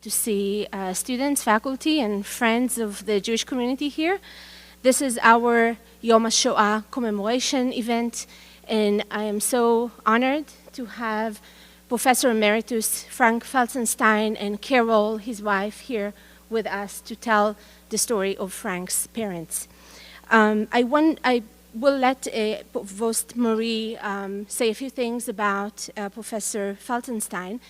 to see students, faculty, and friends of the Jewish community here. This is our Yom HaShoah commemoration event, and I am so honored to have Professor Emeritus Frank Felsenstein and Carol, his wife, here with us to tell the story of Frank's parents. I will let Provost Marie say a few things about Professor Felsenstein.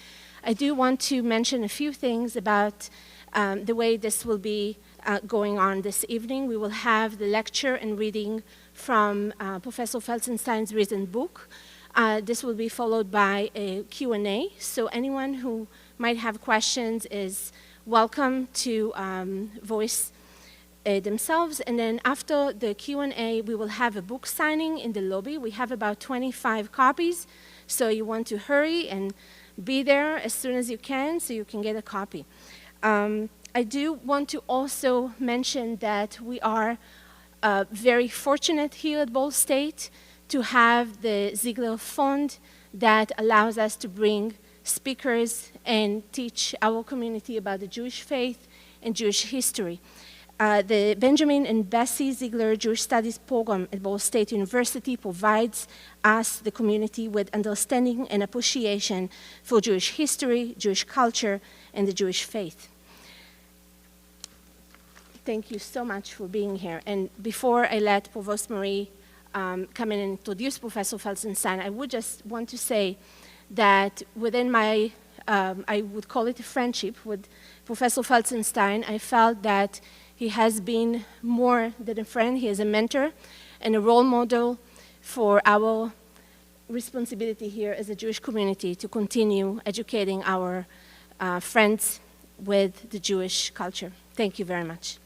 I do want to mention a few things about the way this will be going on this evening. We will have the lecture and reading from Professor Felsenstein's recent book. This will be followed by a Q&A, so anyone who might have questions is welcome to voice themselves. And then after the Q&A, we will have a book signing in the lobby. We have about 25 copies, so you want to hurry and be there as soon as you can so you can get a copy. I do want to also mention that we are very fortunate here at Ball State to have the Ziegler Fund that allows us to bring speakers and teach our community about the Jewish faith and Jewish history. The Benjamin and Bessie Ziegler Jewish Studies program at Ball State University provides us, the community, with understanding and appreciation for Jewish history, Jewish culture, and the Jewish faith. Thank you so much for being here. And before I let Provost Marie come in and introduce Professor Felsenstein, I would just want to say that within my, I would call it a friendship with Professor Felsenstein, I felt that he has been more than a friend. He is a mentor and a role model for our responsibility here as a Jewish community to continue educating our friends with the Jewish culture. Thank you very much.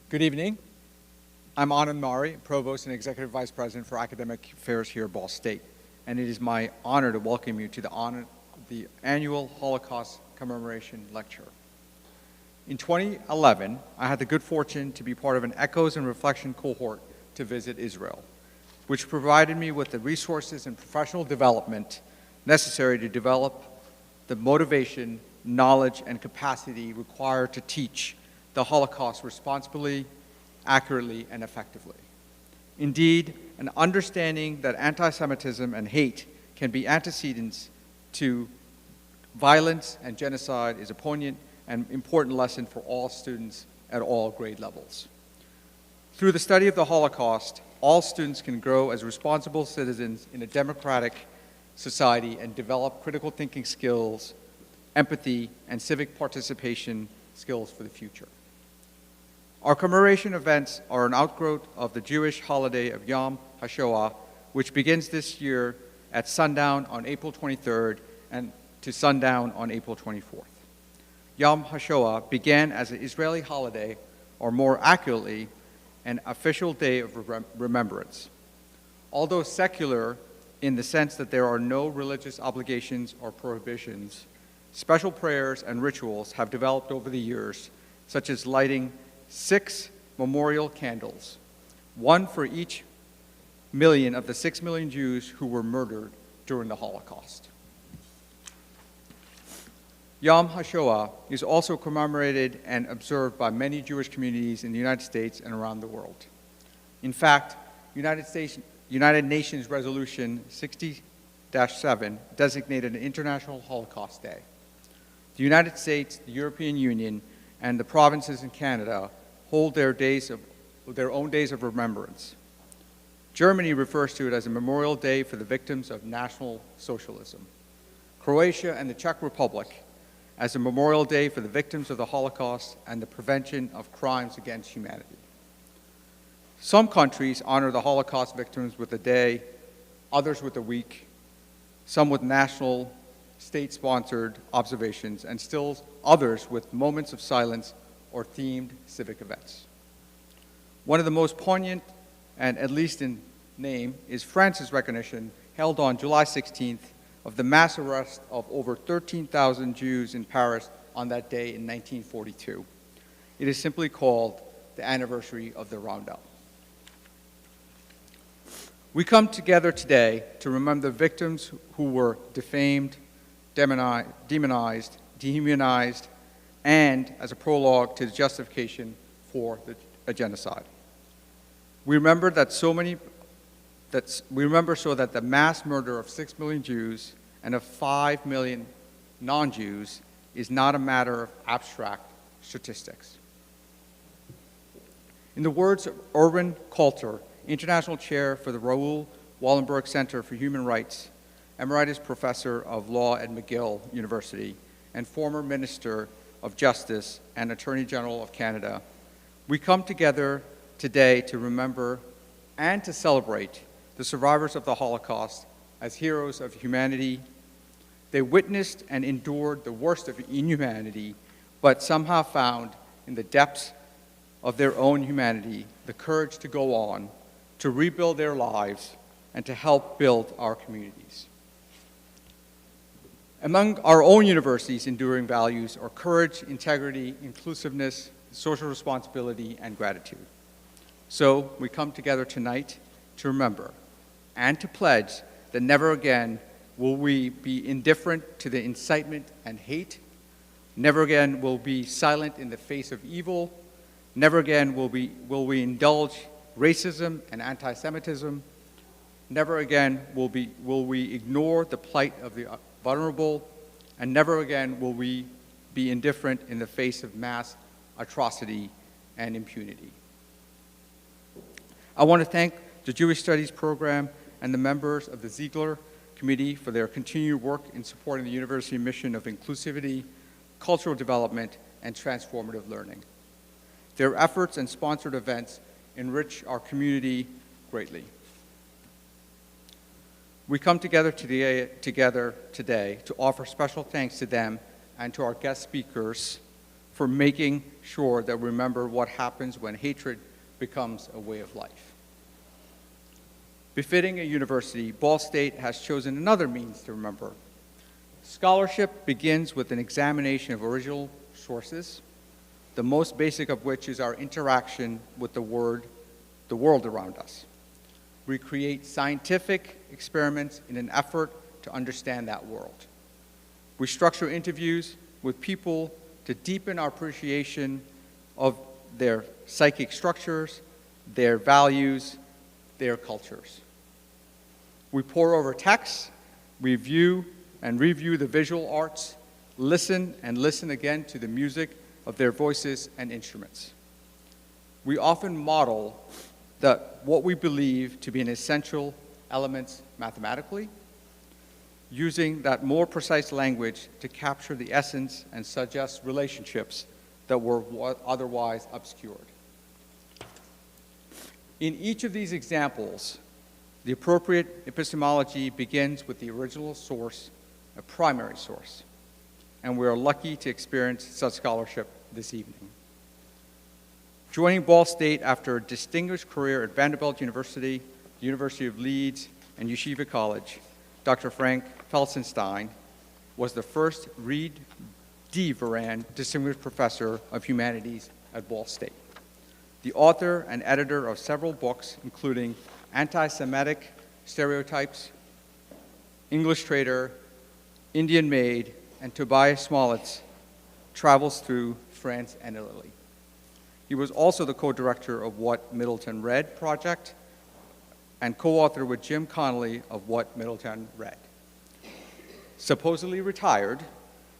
Good evening. I'm Anand Mari, Provost and Executive Vice President for Academic Affairs here at Ball State. And it is my honor to welcome you to the annual Holocaust Commemoration Lecture. In 2011, I had the good fortune to be part of an Echoes and Reflection cohort to visit Israel, which provided me with the resources and professional development necessary to develop the motivation, knowledge, and capacity required to teach the Holocaust responsibly, accurately, and effectively. Indeed, an understanding that anti-Semitism and hate can be antecedents to violence and genocide is a poignant and important lesson for all students at all grade levels. Through the study of the Holocaust, all students can grow as responsible citizens in a democratic society and develop critical thinking skills, empathy, and civic participation skills for the future. Our commemoration events are an outgrowth of the Jewish holiday of Yom HaShoah, which begins this year at sundown on April 23rd and to sundown on April 24th. Yom HaShoah began as an Israeli holiday, or more accurately, an official day of remembrance. Although secular in the sense that there are no religious obligations or prohibitions, special prayers and rituals have developed over the years, such as lighting 6 memorial candles, one for each million of the 6 million Jews who were murdered during the Holocaust. Yom HaShoah is also commemorated and observed by many Jewish communities in the United States and around the world. In fact, United Nations Resolution 60-7 designated an International Holocaust Day. The United States, the European Union, and the provinces in Canada hold their own days of remembrance. Germany refers to it as a Memorial Day for the victims of National Socialism. Croatia and the Czech Republic as a Memorial Day for the victims of the Holocaust and the prevention of crimes against humanity. Some countries honor the Holocaust victims with a day, others with a week, some with national, state-sponsored observations, and still others with moments of silence or themed civic events. One of the most poignant, and at least in name, is France's recognition, held on July 16th, of the mass arrest of over 13,000 Jews in Paris on that day in 1942. It is simply called the anniversary of the Roundup. We come together today to remember the victims who were defamed, demonized, dehumanized, and as a prologue to the justification for a genocide. We remember so that the mass murder of 6 million Jews and of 5 million non-Jews is not a matter of abstract statistics. In the words of Erwin Coulter, International Chair for the Raoul Wallenberg Center for Human Rights, Emeritus Professor of Law at McGill University, and former Minister of Justice and Attorney General of Canada, we come together today to remember and to celebrate the survivors of the Holocaust as heroes of humanity. They witnessed and endured the worst of inhumanity, but somehow found in the depths of their own humanity the courage to go on, to rebuild their lives, and to help build our communities. Among our own university's enduring values are courage, integrity, inclusiveness, social responsibility, and gratitude. So we come together tonight to remember and to pledge that never again will we be indifferent to the incitement and hate. Never again will we be silent in the face of evil. Never again will we indulge racism and anti-Semitism. Never again will we ignore the plight of the vulnerable. And never again will we be indifferent in the face of mass atrocity and impunity. I want to thank the Jewish Studies program and the members of the Ziegler Committee for their continued work in supporting the university mission of inclusivity, cultural development, and transformative learning. Their efforts and sponsored events enrich our community greatly. We come together today to offer special thanks to them and to our guest speakers for making sure that we remember what happens when hatred becomes a way of life. Befitting a university, Ball State has chosen another means to remember. Scholarship begins with an examination of original sources, the most basic of which is our interaction with the world around us. We create scientific experiments in an effort to understand that world. We structure interviews with people to deepen our appreciation of their psychic structures, their values, their cultures. We pore over texts, review and review the visual arts, listen and listen again to the music of their voices and instruments. We often model what we believe to be an essential elements mathematically, using that more precise language to capture the essence and suggest relationships that were otherwise obscured. In each of these examples, the appropriate epistemology begins with the original source, a primary source, and we are lucky to experience such scholarship this evening. Joining Ball State after a distinguished career at Vanderbilt University, the University of Leeds, and Yeshiva College, Dr. Frank Felsenstein was the first Reed D. Voran Distinguished Professor of Humanities at Ball State, the author and editor of several books, including Anti-Semitic Stereotypes, English Trader, Indian Maid, and Tobias Smollett's Travels Through France and Italy. He was also the co-director of What Middleton Read project and co-author with Jim Connolly of What Middleton Read. Supposedly retired,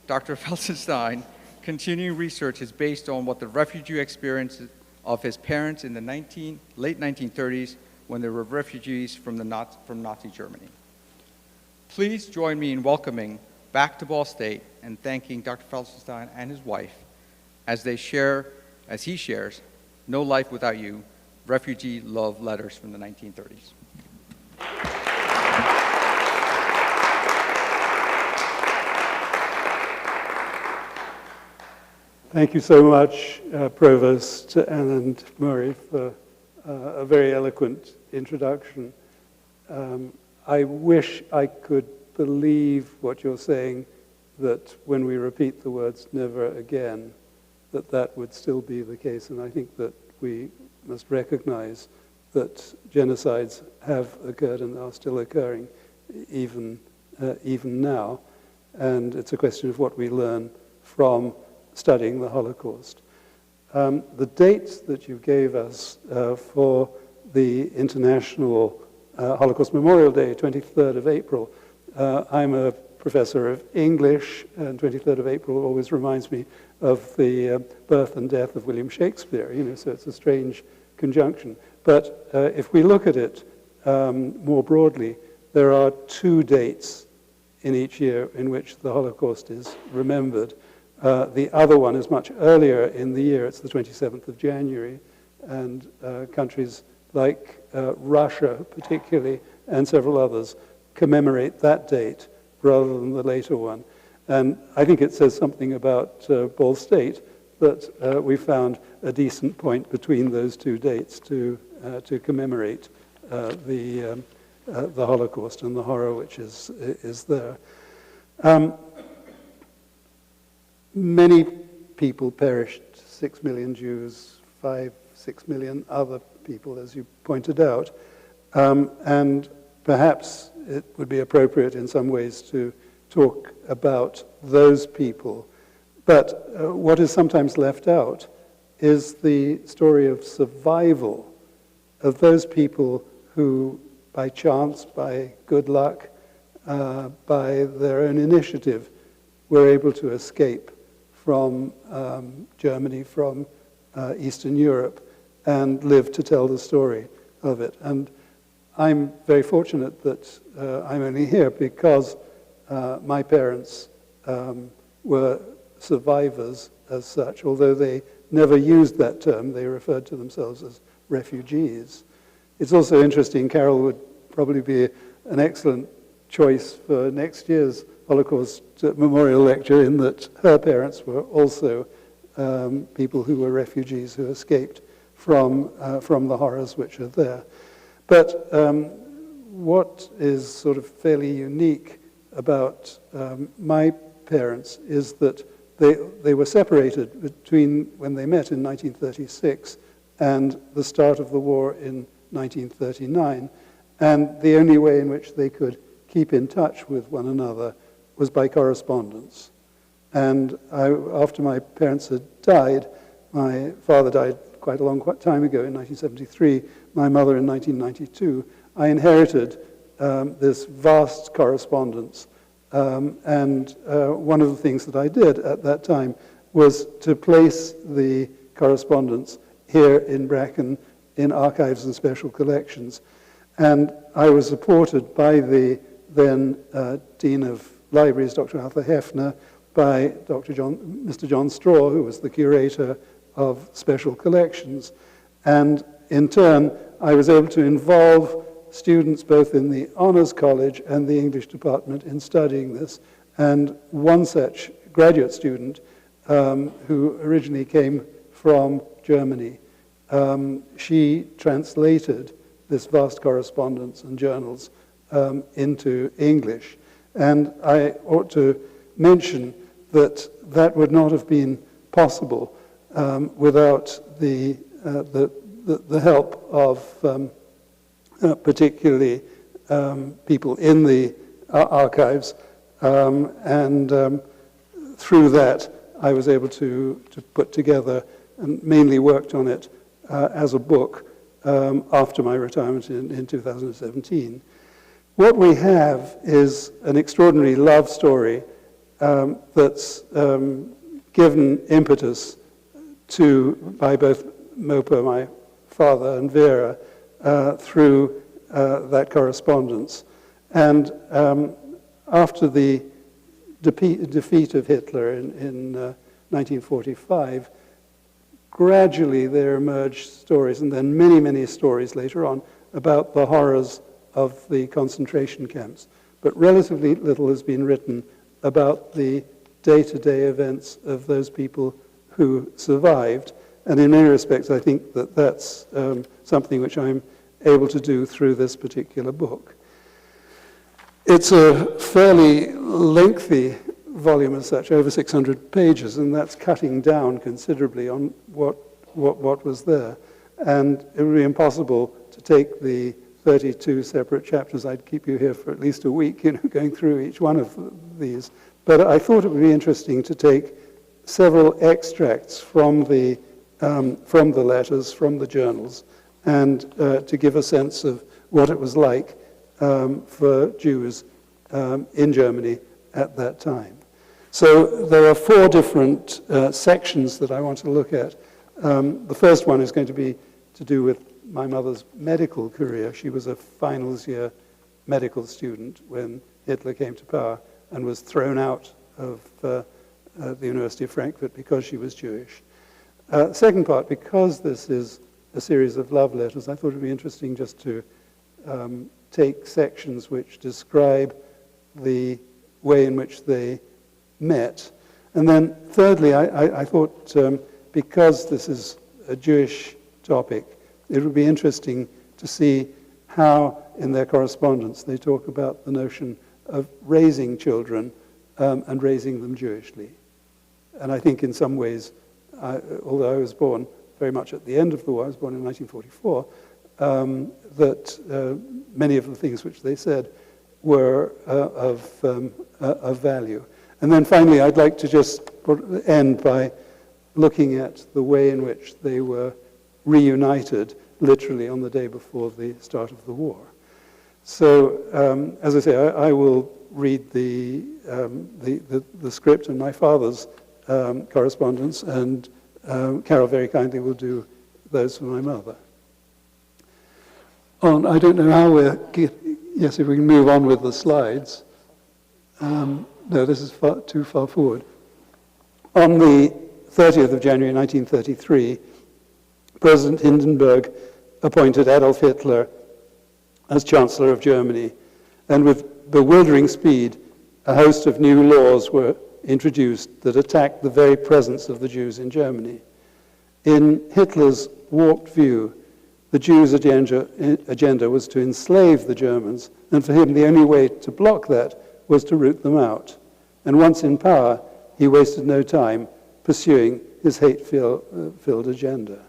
Dr. Felsenstein continuing research is based on what the refugee experience of his parents in the late 1930s when they were refugees from Nazi Germany. Please join me in welcoming back to Ball State and thanking Dr. Felsenstein and his wife as he shares No Life Without You, Refugee Love Letters from the 1930s. Thank you so much, Provost and Murray, for a very eloquent introduction. I wish I could believe what you're saying, that when we repeat the words never again, that would still be the case. And I think that we must recognize that genocides have occurred and are still occurring even now. And it's a question of what we learn from studying the Holocaust. The dates that you gave us for the International Holocaust Memorial Day, 23rd of April, I'm a professor of English, and 23rd of April always reminds me of the birth and death of William Shakespeare, so it's a strange conjunction. But if we look at it more broadly, there are 2 dates in each year in which the Holocaust is remembered. The other one is much earlier in the year. It's the 27th of January, and countries like Russia particularly, and several others, commemorate that date rather than the later one. And I think it says something about Ball State that we found a decent point between those 2 dates to commemorate the Holocaust and the horror which is there. Many people perished, 6 million Jews, 5-6 million other people, as you pointed out. And perhaps it would be appropriate in some ways to talk about those people. But what is sometimes left out is the story of survival of those people who, by chance, by good luck, by their own initiative, were able to escape from Germany, from Eastern Europe, and live to tell the story of it. And I'm very fortunate that I'm only here because my parents were survivors as such, although they never used that term. They referred to themselves as refugees. It's also interesting, Carol would probably be an excellent choice for next year's Holocaust Memorial Lecture, in that her parents were also people who were refugees who escaped from the horrors which are there. But what is sort of fairly unique about my parents is that they were separated between when they met in 1936 and the start of the war in 1939. And the only way in which they could keep in touch with one another was by correspondence. And after my parents had died, my father died quite a long time ago in 1973, my mother in 1992, I inherited this vast correspondence. And one of the things that I did at that time was to place the correspondence here in Bracken in archives and special collections. And I was supported by the then Dean of Libraries, Dr. Arthur Hefner, by Mr. John Straw, who was the curator of special collections. And in turn, I was able to involve students both in the Honors College and the English department in studying this. And one such graduate student who originally came from Germany, she translated this vast correspondence and journals into English. And I ought to mention that that would not have been possible without the help of particularly people in the archives, and through that I was able to put together, and mainly worked on it as a book after my retirement in 2017. What we have is an extraordinary love story that's given impetus by both Mopa, my father, and Vera through that correspondence. And after the defeat of Hitler in 1945, gradually there emerged stories, and then many, many stories later on, about the horrors of the concentration camps. But relatively little has been written about the day-to-day events of those people who survived. And in many respects, I think that that's something which I'm able to do through this particular book. It's a fairly lengthy volume as such, over 600 pages, and that's cutting down considerably on what was there. And it would be impossible to take the 32 separate chapters. I'd keep you here for at least a week, going through each one of these. But I thought it would be interesting to take several extracts from the letters, from the journals, and to give a sense of what it was like for Jews in Germany at that time. So there are 4 different sections that I want to look at. The first one is going to be to do with my mother's medical career. She was a finals year medical student when Hitler came to power and was thrown out of the University of Frankfurt because she was Jewish. Second part, because this is a series of love letters, I thought it would be interesting just to take sections which describe the way in which they met. And then thirdly, I thought because this is a Jewish topic, it would be interesting to see how in their correspondence they talk about the notion of raising children and raising them Jewishly. And I think in some ways, although I was born very much at the end of the war, I was born in 1944, that many of the things which they said were of value. And then finally, I'd like to just end by looking at the way in which they were reunited, literally on the day before the start of the war. So, as I say, I will read the script and my father's correspondence, and Carol very kindly will do those for my mother. I don't know how yes, if we can move on with the slides. No, this is too far forward. On the 30th of January 1933, President Hindenburg appointed Adolf Hitler as Chancellor of Germany, and with bewildering speed, a host of new laws were introduced that attacked the very presence of the Jews in Germany. In Hitler's warped view, the Jews' agenda was to enslave the Germans, and for him the only way to block that was to root them out. And once in power, he wasted no time pursuing his hate-filled agenda.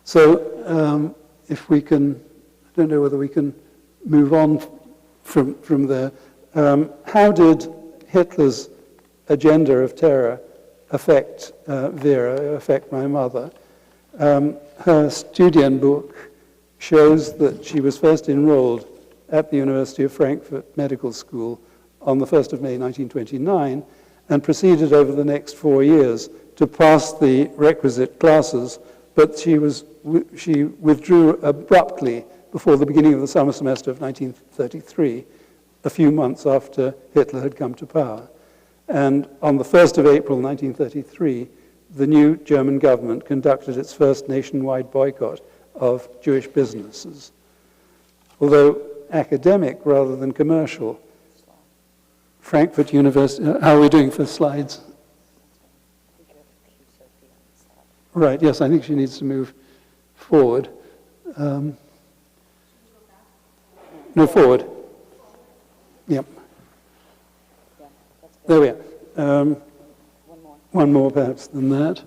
So if we can, I don't know whether we can move on from there. How did Hitler's agenda of terror affect Vera, affect my mother? Her Studienbuch shows that she was first enrolled at the University of Frankfurt Medical School on the 1st of May 1929 and proceeded over the next 4 years to pass the requisite classes, but she withdrew abruptly before the beginning of the summer semester of 1933, a few months after Hitler had come to power. And on the 1st of April 1933, the new German government conducted its first nationwide boycott of Jewish businesses. Although academic rather than commercial, Frankfurt University, how are we doing for slides? Right, yes, I think she needs to move forward. No, forward. Yep. There we are. One more perhaps than that.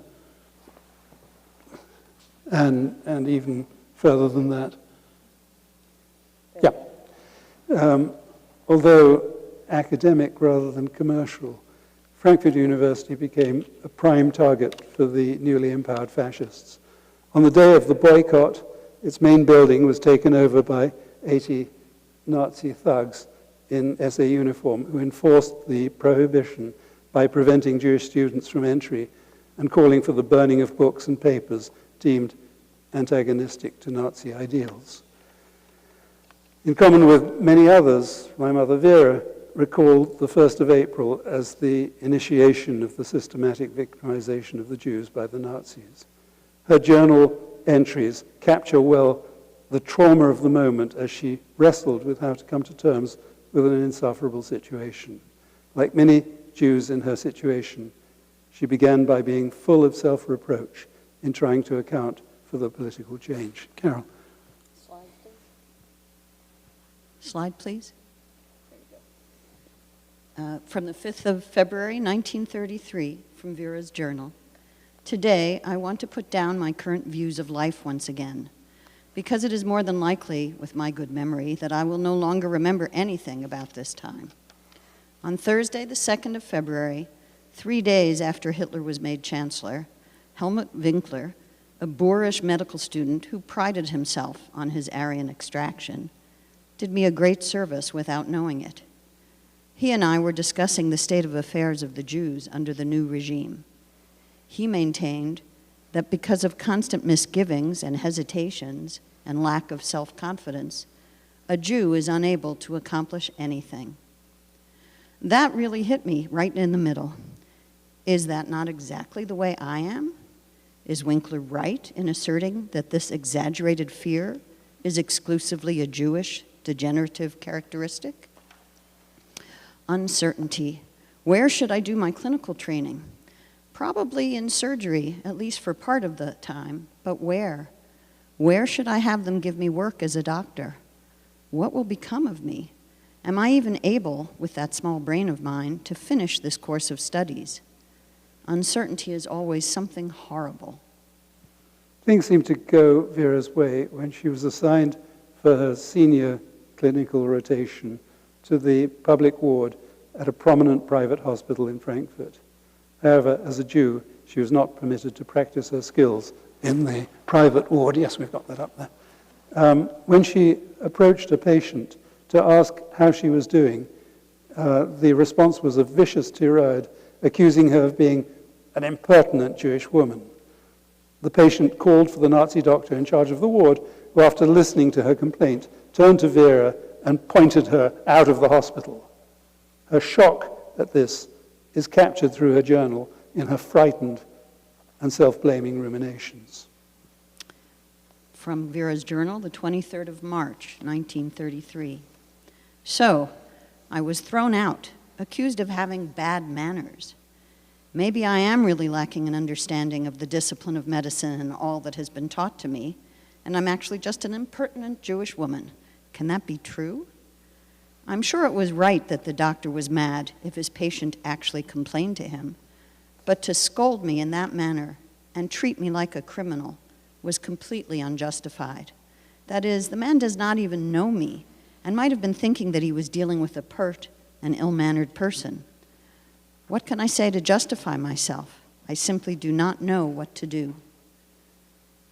And even further than that. Yeah. Although academic rather than commercial, Frankfurt University became a prime target for the newly empowered fascists. On the day of the boycott, its main building was taken over by 80 Nazi thugs in SA uniform who enforced the prohibition by preventing Jewish students from entry and calling for the burning of books and papers deemed antagonistic to Nazi ideals. In common with many others, my mother Vera recalled the 1st of April as the initiation of the systematic victimization of the Jews by the Nazis. Her journal entries capture well the trauma of the moment as she wrestled with how to come to terms with an insufferable situation. Like many Jews in her situation, she began by being full of self-reproach in trying to account for the political change. Carol. Slide, please. From the 5th of February, 1933, from Vera's journal. Today, I want to put down my current views of life once again. because it is more than likely, with my good memory, that I will no longer remember anything about this time. On Thursday, the 2nd of February, 3 days after Hitler was made Chancellor, Helmut Winkler, a boorish medical student who prided himself on his Aryan extraction, did me a great service without knowing it. He and I were discussing the state of affairs of the Jews under the new regime. He maintained that because of constant misgivings and hesitations and lack of self-confidence, a Jew is unable to accomplish anything. That really hit me right in the middle. Is that not exactly the way I am? Is Winkler right in asserting that this exaggerated fear is exclusively a Jewish degenerative characteristic? Uncertainty. Where should I do my clinical training? Probably in surgery, at least for part of the time, but where? Where should I have them give me work as a doctor? What will become of me? Am I even able, with that small brain of mine, to finish this course of studies? Uncertainty is always something horrible. Things seemed to go Vera's way when she was assigned for her senior clinical rotation to the public ward at a prominent private hospital in Frankfurt. However, as a Jew, she was not permitted to practice her skills in the private ward. Yes, we've got that up there. When she approached a patient to ask how she was doing, the response was a vicious tirade, accusing her of being an impertinent Jewish woman. The patient called for the Nazi doctor in charge of the ward, who, after listening to her complaint, turned to Vera and pointed her out of the hospital. Her shock at this is captured through her journal in her frightened and self-blaming ruminations. From Vera's journal, the 23rd of March, 1933. So, I was thrown out, accused of having bad manners. Maybe I am really lacking an understanding of the discipline of medicine and all that has been taught to me, and I'm actually just an impertinent Jewish woman. Can that be true? I'm sure it was right that the doctor was mad if his patient actually complained to him, but to scold me in that manner and treat me like a criminal was completely unjustified. That is, the man does not even know me and might have been thinking that he was dealing with a pert and ill-mannered person. What can I say to justify myself? I simply do not know what to do.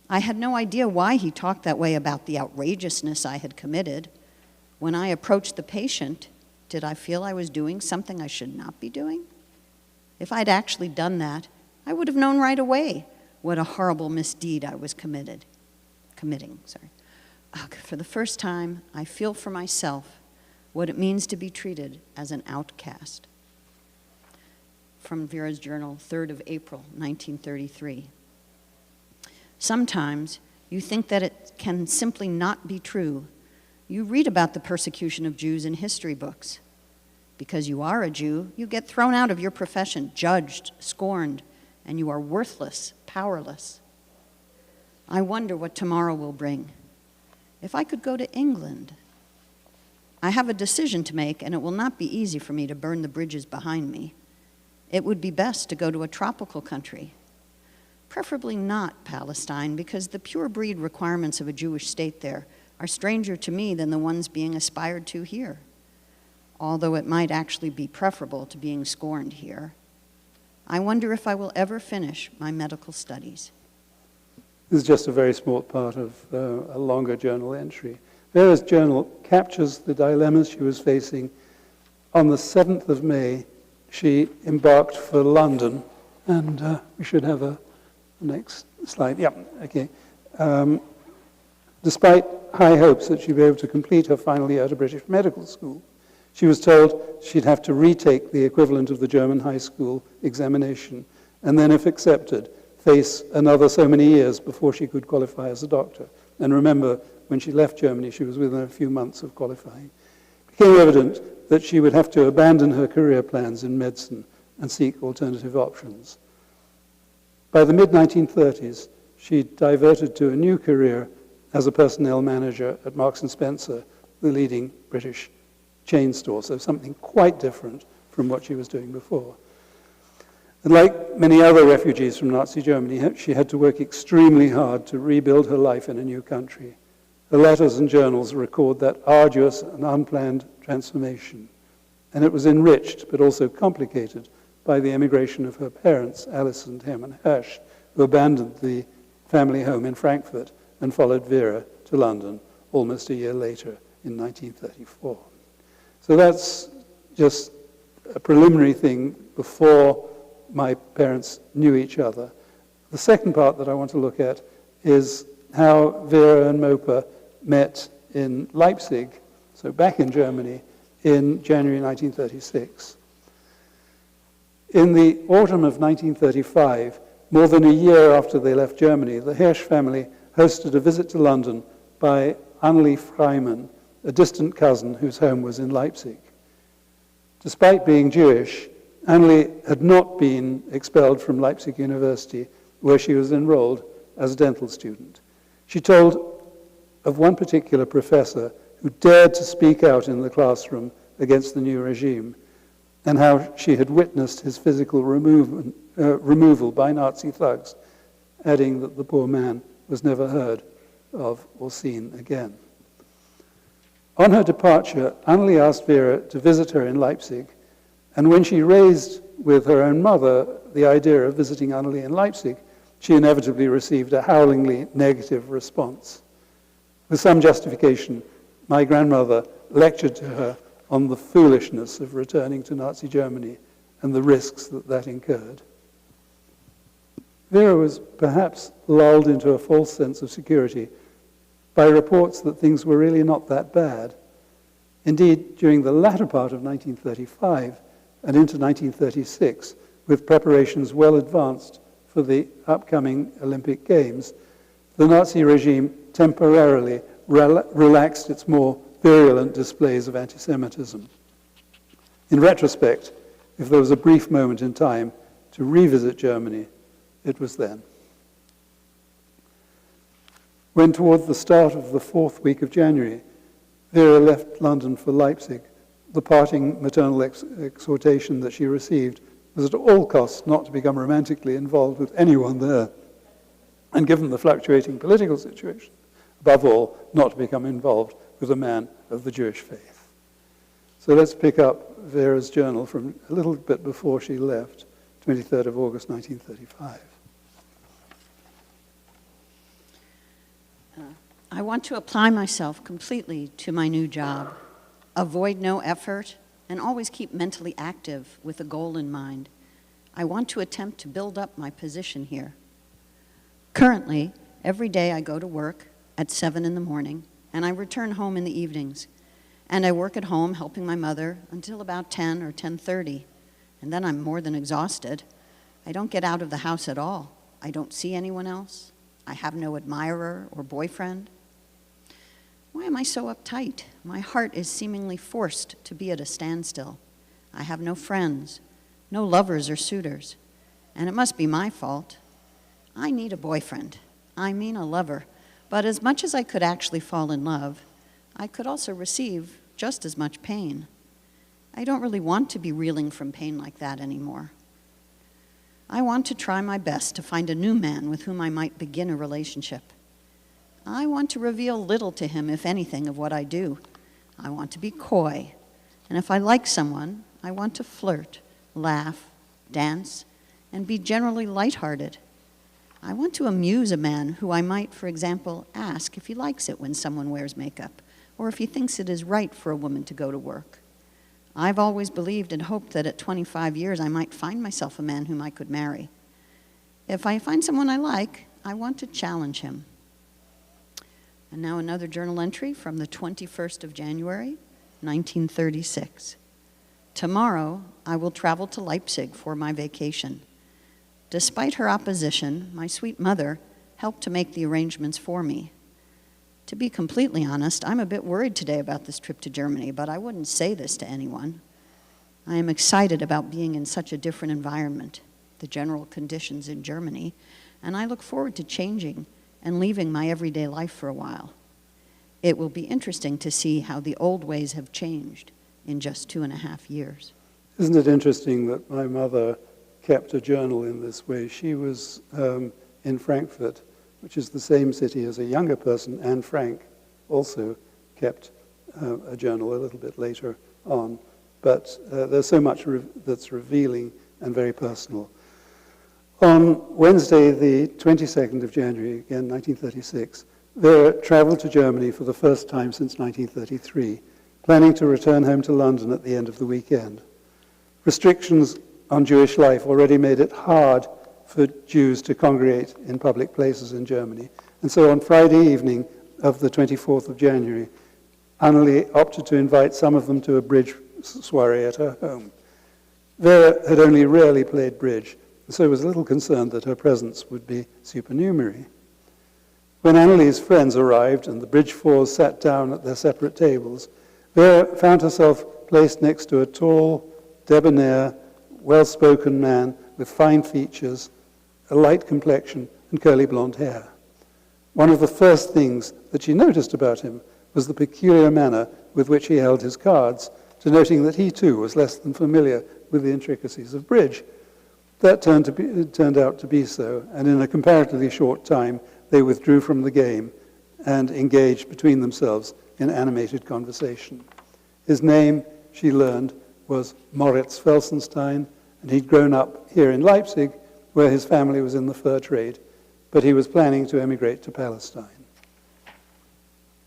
I had no idea why he talked that way about the outrageousness I had committed. When I approached the patient, did I feel I was doing something I should not be doing? If I'd actually done that, I would have known right away what a horrible misdeed I was committing. For the first time, I feel for myself what it means to be treated as an outcast. From Vera's journal, 3rd of April, 1933. Sometimes you think that it can simply not be true. You read about the persecution of Jews in history books. Because you are a Jew, you get thrown out of your profession, judged, scorned, and you are worthless, powerless. I wonder what tomorrow will bring. If I could go to England, I have a decision to make, and it will not be easy for me to burn the bridges behind me. It would be best to go to a tropical country, preferably not Palestine, because the pure breed requirements of a Jewish state there are stranger to me than the ones being aspired to here, although it might actually be preferable to being scorned here. I wonder if I will ever finish my medical studies. This is just a very small part of a longer journal entry. Vera's journal captures the dilemmas she was facing. On the 7th of May, she embarked for London, and we should have a next slide. Yeah, okay. Despite high hopes that she'd be able to complete her final year at a British medical school, she was told she'd have to retake the equivalent of the German high school examination, and then, if accepted, face another so many years before she could qualify as a doctor. And remember, when she left Germany, she was within a few months of qualifying. It became evident that she would have to abandon her career plans in medicine and seek alternative options. By the mid-1930s, she diverted to a new career as a personnel manager at Marks & Spencer, the leading British chain store, so something quite different from what she was doing before. And like many other refugees from Nazi Germany, she had to work extremely hard to rebuild her life in a new country. Her letters and journals record that arduous and unplanned transformation, and it was enriched but also complicated by the emigration of her parents, Alice and Hermann Hirsch, who abandoned the family home in Frankfurt and followed Vera to London almost a year later in 1934. So that's just a preliminary thing before my parents knew each other. The second part that I want to look at is how Vera and Mopa met in Leipzig, so back in Germany, in January 1936. In the autumn of 1935, more than a year after they left Germany, the Hirsch family hosted a visit to London by Annelie Freimann, a distant cousin whose home was in Leipzig. Despite being Jewish, Annelie had not been expelled from Leipzig University, where she was enrolled as a dental student. She told of one particular professor who dared to speak out in the classroom against the new regime, and how she had witnessed his physical removal by Nazi thugs, adding that the poor man was never heard of or seen again. On her departure, Annelie asked Vera to visit her in Leipzig, and when she raised with her own mother the idea of visiting Annelie in Leipzig, she inevitably received a howlingly negative response. With some justification, my grandmother lectured to her on the foolishness of returning to Nazi Germany and the risks that that incurred. Vera was perhaps lulled into a false sense of security by reports that things were really not that bad. Indeed, during the latter part of 1935 and into 1936, with preparations well advanced for the upcoming Olympic Games, the Nazi regime temporarily relaxed its more virulent displays of anti-Semitism. In retrospect, if there was a brief moment in time to revisit Germany, it was then. When toward the start of the fourth week of January, Vera left London for Leipzig, the parting maternal exhortation that she received was at all costs not to become romantically involved with anyone there. And given the fluctuating political situation, above all, not to become involved with a man of the Jewish faith. So let's pick up Vera's journal from a little bit before she left, 23rd of August, 1935. I want to apply myself completely to my new job, avoid no effort, and always keep mentally active with a goal in mind. I want to attempt to build up my position here. Currently, every day I go to work at 7 in the morning, and I return home in the evenings. And I work at home helping my mother until about 10 or 10:30, and then I'm more than exhausted. I don't get out of the house at all. I don't see anyone else. I have no admirer or boyfriend. Why am I so uptight? My heart is seemingly forced to be at a standstill. I have no friends, no lovers or suitors, and it must be my fault. I need a boyfriend. I mean a lover. But as much as I could actually fall in love, I could also receive just as much pain. I don't really want to be reeling from pain like that anymore. I want to try my best to find a new man with whom I might begin a relationship. I want to reveal little to him, if anything, of what I do. I want to be coy, and if I like someone, I want to flirt, laugh, dance, and be generally lighthearted. I want to amuse a man who I might, for example, ask if he likes it when someone wears makeup, or if he thinks it is right for a woman to go to work. I've always believed and hoped that at 25 years I might find myself a man whom I could marry. If I find someone I like, I want to challenge him. And now another journal entry from the 21st of January, 1936. Tomorrow, I will travel to Leipzig for my vacation. Despite her opposition, my sweet mother helped to make the arrangements for me. To be completely honest, I'm a bit worried today about this trip to Germany, but I wouldn't say this to anyone. I am excited about being in such a different environment, the general conditions in Germany, and I look forward to changing and leaving my everyday life for a while. It will be interesting to see how the old ways have changed in just 2.5 years. Isn't it interesting that my mother kept a journal in this way? She was in Frankfurt, which is the same city as a younger person, Anne Frank, also kept a journal a little bit later on. But there's so much that's revealing and very personal. On Wednesday, the 22nd of January, again, 1936, Vera traveled to Germany for the first time since 1933, planning to return home to London at the end of the weekend. Restrictions on Jewish life already made it hard for Jews to congregate in public places in Germany. And so on Friday evening of the 24th of January, Annelie opted to invite some of them to a bridge soiree at her home. Vera had only rarely played bridge, and so was a little concerned that her presence would be supernumerary. When Annelie's friends arrived and the bridge fours sat down at their separate tables, Vera found herself placed next to a tall, debonair, well-spoken man with fine features, a light complexion, and curly blonde hair. One of the first things that she noticed about him was the peculiar manner with which he held his cards, denoting that he too was less than familiar with the intricacies of bridge. That turned out to be so, and in a comparatively short time, they withdrew from the game and engaged between themselves in animated conversation. His name, she learned, was Moritz Felsenstein, and he'd grown up here in Leipzig, where his family was in the fur trade, but he was planning to emigrate to Palestine.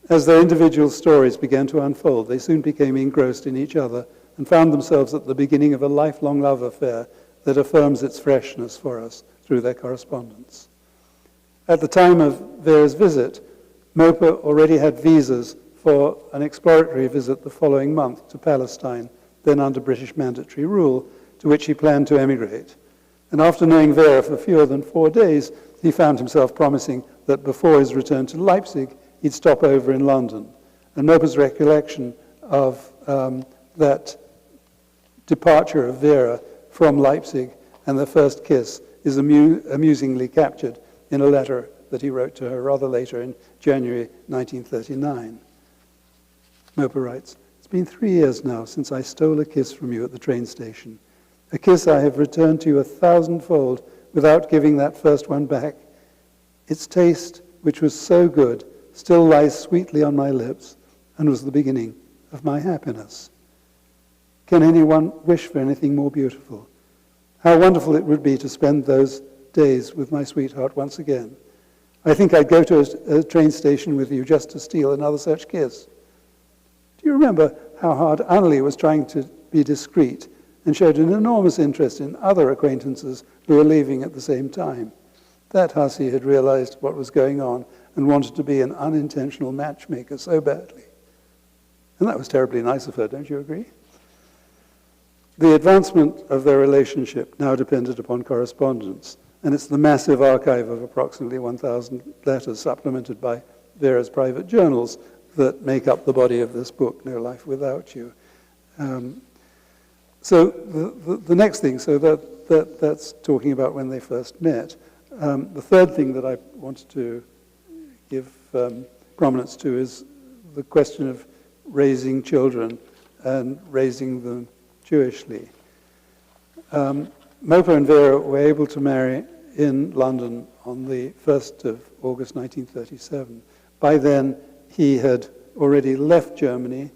As their individual stories began to unfold, they soon became engrossed in each other and found themselves at the beginning of a lifelong love affair that affirms its freshness for us through their correspondence. At the time of Vera's visit, Moper already had visas for an exploratory visit the following month to Palestine, then under British mandatory rule, to which he planned to emigrate. And after knowing Vera for fewer than 4 days, he found himself promising that before his return to Leipzig, he'd stop over in London. And Moper's recollection of that departure of Vera from Leipzig and their first kiss is amusingly captured in a letter that he wrote to her rather later in January 1939. Moper writes, "It's been 3 years now since I stole a kiss from you at the train station. A kiss I have returned to you 1,000-fold without giving that first one back. Its taste, which was so good, still lies sweetly on my lips and was the beginning of my happiness. Can anyone wish for anything more beautiful? How wonderful it would be to spend those days with my sweetheart once again. I think I'd go to a train station with you just to steal another such kiss." Do you remember how hard Annelie was trying to be discreet and showed an enormous interest in other acquaintances who were leaving at the same time? That hussy had realized what was going on and wanted to be an unintentional matchmaker so badly. And that was terribly nice of her, don't you agree? The advancement of their relationship now depended upon correspondence, and it's the massive archive of approximately 1,000 letters supplemented by Vera's private journals that make up the body of this book, No Life Without You. So the next thing, so that's talking about when they first met. The third thing that I wanted to give prominence to is the question of raising children and raising them Jewishly. Moper and Vera were able to marry in London on the 1st of August 1937. By then, he had already left Germany.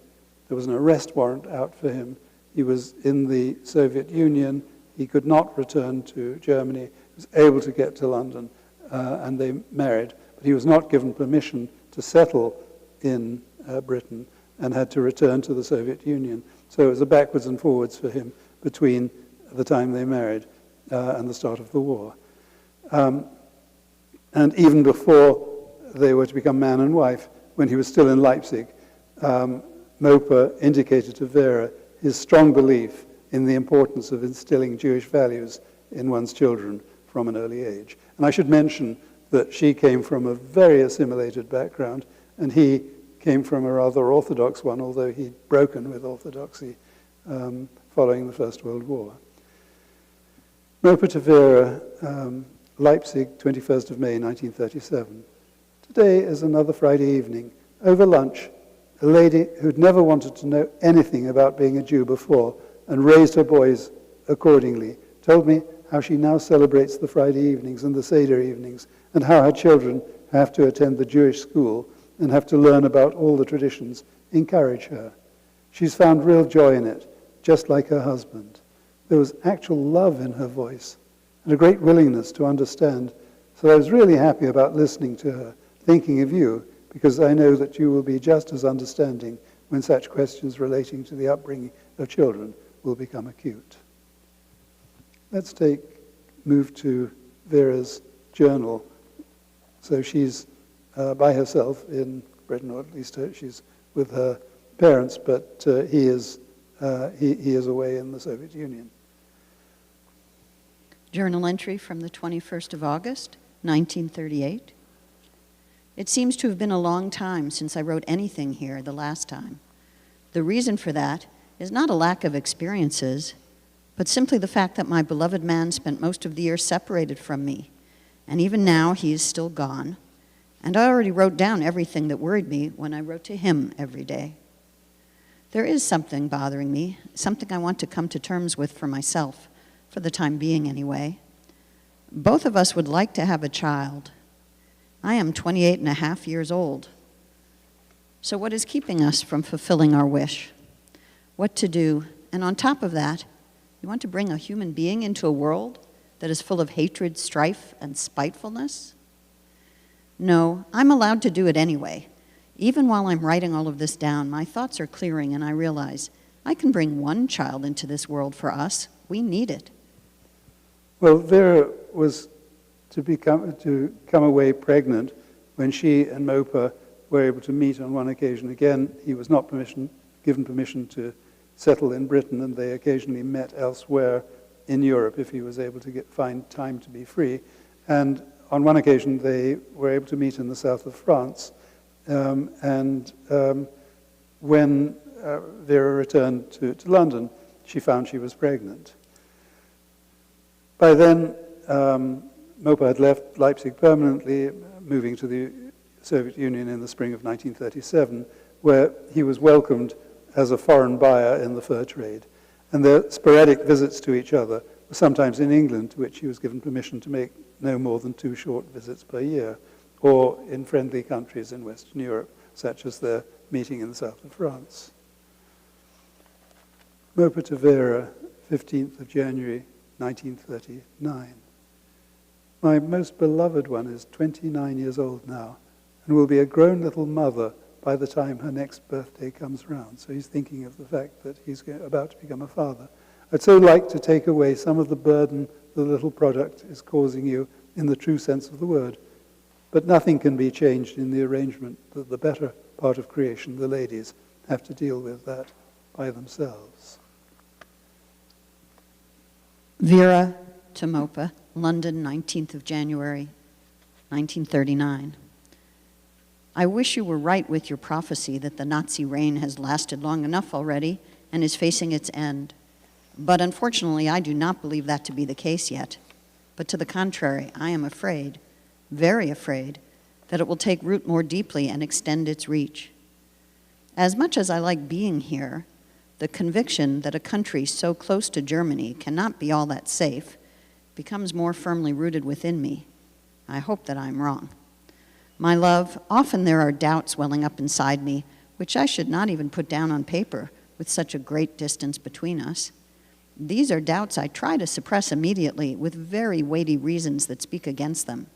There was an arrest warrant out for him. He was in the Soviet Union. He could not return to Germany. He was able to get to London, and they married. But he was not given permission to settle in Britain and had to return to the Soviet Union. So it was a backwards and forwards for him between the time they married and the start of the war. And even before they were to become man and wife, when he was still in Leipzig, Moper indicated to Vera his strong belief in the importance of instilling Jewish values in one's children from an early age. And I should mention that she came from a very assimilated background, and he came from a rather orthodox one, although he'd broken with orthodoxy following the First World War. Moper to Vera, Leipzig, 21st of May, 1937. Today is another Friday evening. Over lunch, a lady who'd never wanted to know anything about being a Jew before and raised her boys accordingly told me how she now celebrates the Friday evenings and the Seder evenings and how her children have to attend the Jewish school and have to learn about all the traditions, encourage her. She's found real joy in it, just like her husband. There was actual love in her voice and a great willingness to understand. So I was really happy about listening to her, thinking of you, because I know that you will be just as understanding when such questions relating to the upbringing of children will become acute. Let's move to Vera's journal. So she's by herself in Britain, or at least she's with her parents, but he is away in the Soviet Union. Journal entry from the 21st of August, 1938. It seems to have been a long time since I wrote anything here the last time. The reason for that is not a lack of experiences, but simply the fact that my beloved man spent most of the year separated from me, and even now he is still gone, and I already wrote down everything that worried me when I wrote to him every day. There is something bothering me, something I want to come to terms with for myself, for the time being anyway. Both of us would like to have a child. I am 28 and a half years old. So what is keeping us from fulfilling our wish? What to do? And on top of that, you want to bring a human being into a world that is full of hatred, strife, and spitefulness? No, I'm allowed to do it anyway. Even while I'm writing all of this down, my thoughts are clearing and I realize I can bring one child into this world for us. We need it. Well, Vera was to come away pregnant when she and Mopa were able to meet on one occasion. Again, he was not given permission to settle in Britain, and they occasionally met elsewhere in Europe if he was able to find time to be free. And on one occasion, they were able to meet in the south of France. When Vera returned to London, she found she was pregnant. By then, Mopa had left Leipzig permanently, moving to the Soviet Union in the spring of 1937, where he was welcomed as a foreign buyer in the fur trade. And their sporadic visits to each other were sometimes in England, to which he was given permission to make no more than 2 short visits per year, or in friendly countries in Western Europe, such as their meeting in the south of France. Mopa to Vera, 15th of January, 1939. My most beloved one is 29 years old now, and will be a grown little mother by the time her next birthday comes round. So he's thinking of the fact that he's about to become a father. I'd so like to take away some of the burden the little product is causing you in the true sense of the word. But nothing can be changed in the arrangement that the better part of creation, the ladies, have to deal with that by themselves. Vera to Mopa, London, 19th of January, 1939. I wish you were right with your prophecy that the Nazi reign has lasted long enough already and is facing its end. But unfortunately, I do not believe that to be the case yet. But to the contrary, I am afraid, very afraid, that it will take root more deeply and extend its reach. As much as I like being here, the conviction that a country so close to Germany cannot be all that safe becomes more firmly rooted within me. I hope that I'm wrong. My love, often there are doubts welling up inside me, which I should not even put down on paper with such a great distance between us. These are doubts I try to suppress immediately with very weighty reasons that speak against them.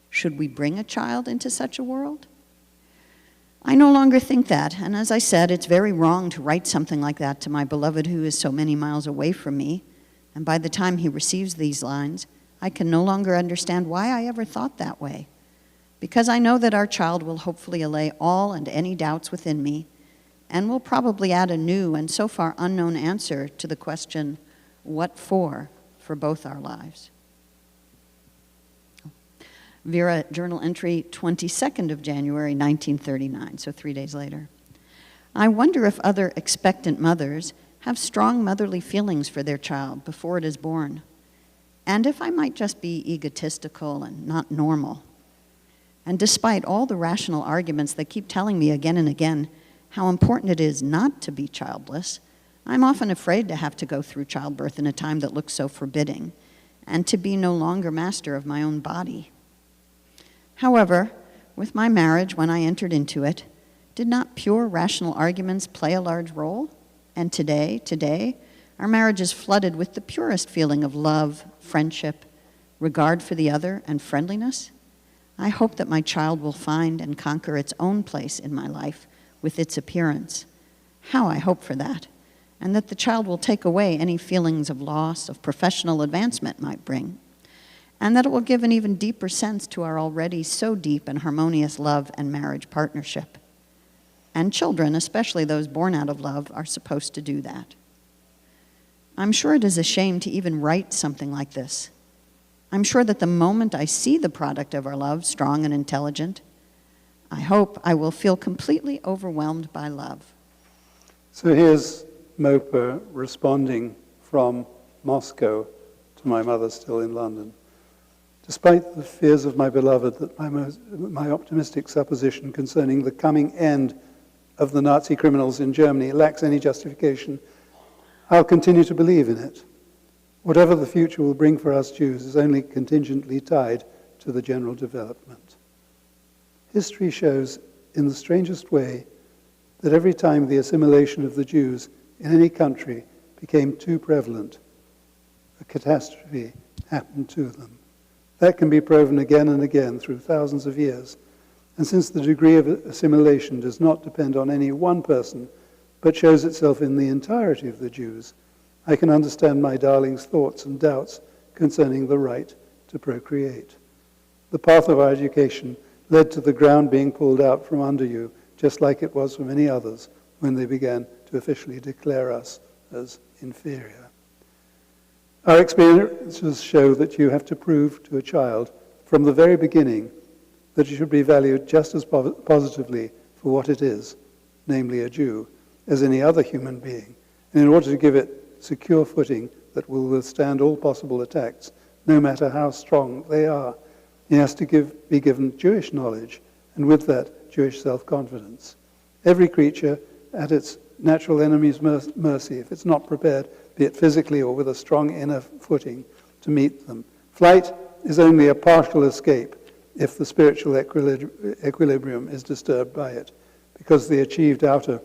Should we bring a child into such a world? I no longer think that, and as I said, it's very wrong to write something like that to my beloved who is so many miles away from me, and by the time he receives these lines, I can no longer understand why I ever thought that way. Because I know that our child will hopefully allay all and any doubts within me, and will probably add a new and so far unknown answer to the question, what for both our lives? Vera, journal entry, 22nd of January, 1939, so 3 days later. I wonder if other expectant mothers have strong motherly feelings for their child before it is born, and if I might just be egotistical and not normal. And despite all the rational arguments that keep telling me again and again how important it is not to be childless, I'm often afraid to have to go through childbirth in a time that looks so forbidding, and to be no longer master of my own body. However, with my marriage, when I entered into it, did not pure rational arguments play a large role? And today, our marriage is flooded with the purest feeling of love, friendship, regard for the other, and friendliness. I hope that my child will find and conquer its own place in my life with its appearance. How I hope for that. And that the child will take away any feelings of loss, of professional advancement might bring. And that it will give an even deeper sense to our already so deep and harmonious love and marriage partnership. And children, especially those born out of love, are supposed to do that. I'm sure it is a shame to even write something like this. I'm sure that the moment I see the product of our love, strong and intelligent, I hope I will feel completely overwhelmed by love. So here's Mopa responding from Moscow to my mother still in London. Despite the fears of my beloved that my optimistic supposition concerning the coming end of the Nazi criminals in Germany lacks any justification, I'll continue to believe in it. Whatever the future will bring for us Jews is only contingently tied to the general development. History shows in the strangest way that every time the assimilation of the Jews in any country became too prevalent, a catastrophe happened to them. That can be proven again and again through thousands of years. And since the degree of assimilation does not depend on any one person, but shows itself in the entirety of the Jews, I can understand my darling's thoughts and doubts concerning the right to procreate. The path of our education led to the ground being pulled out from under you, just like it was for many others when they began to officially declare us as inferior. Our experiences show that you have to prove to a child from the very beginning that it should be valued just as positively for what it is, namely a Jew, as any other human being. And in order to give it secure footing that will withstand all possible attacks, no matter how strong they are, he has to be given Jewish knowledge, and with that, Jewish self-confidence. Every creature at its natural enemy's mercy, if it's not prepared, be it physically or with a strong inner footing, to meet them. Flight is only a partial escape if the spiritual equilibrium is disturbed by it, because the achieved outer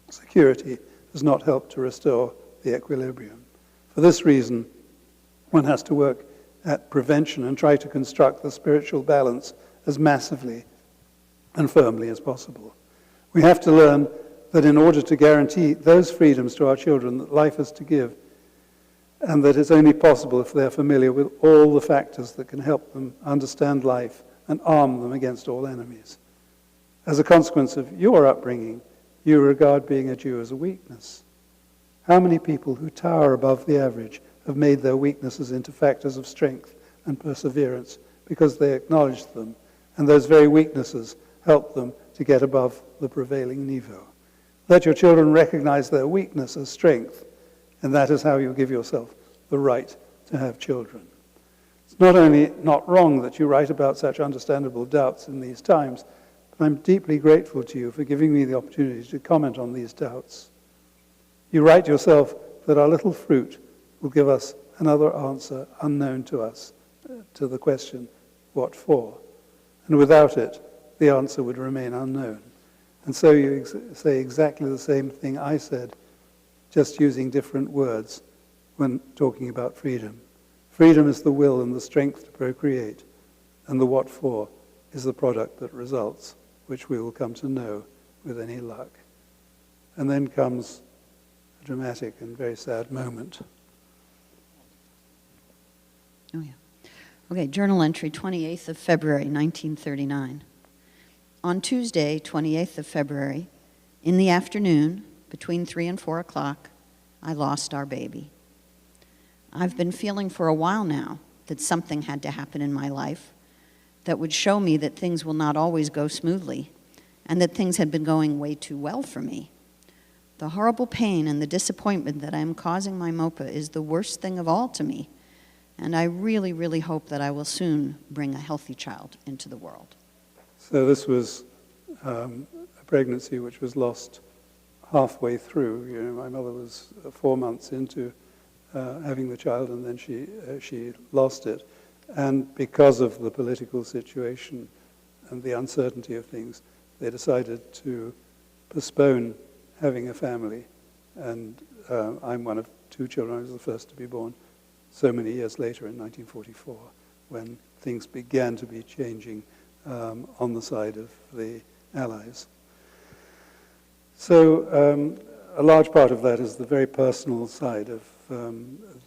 security does not help to restore the equilibrium. For this reason, one has to work at prevention and try to construct the spiritual balance as massively and firmly as possible. We have to learn that in order to guarantee those freedoms to our children that life has to give, and that it's only possible if they're familiar with all the factors that can help them understand life and arm them against all enemies. As a consequence of your upbringing, you regard being a Jew as a weakness. How many people who tower above the average have made their weaknesses into factors of strength and perseverance because they acknowledge them, and those very weaknesses help them to get above the prevailing niveau. Let your children recognize their weakness as strength, and that is how you give yourself the right to have children. It's not only not wrong that you write about such understandable doubts in these times, but I'm deeply grateful to you for giving me the opportunity to comment on these doubts. You write yourself that our little fruit will give us another answer unknown to us to the question, what for? And without it, the answer would remain unknown. And so you say exactly the same thing I said, just using different words when talking about freedom. Freedom is the will and the strength to procreate, and the what for is the product that results, which we will come to know with any luck. And then comes a dramatic and very sad moment. Oh, yeah. Okay, journal entry, 28th of February, 1939. On Tuesday, 28th of February, in the afternoon, between 3 and 4 o'clock, I lost our baby. I've been feeling for a while now that something had to happen in my life that would show me that things will not always go smoothly and that things had been going way too well for me. The horrible pain and the disappointment that I am causing my Mopa is the worst thing of all to me, and I really, really hope that I will soon bring a healthy child into the world. So this was a pregnancy which was lost halfway through. You know, my mother was 4 months into having the child, and then she lost it. And because of the political situation, and the uncertainty of things, they decided to postpone having a family. And I'm one of two children. I was the first to be born so many years later in 1944, when things began to be changing on the side of the Allies. So a large part of that is the very personal side of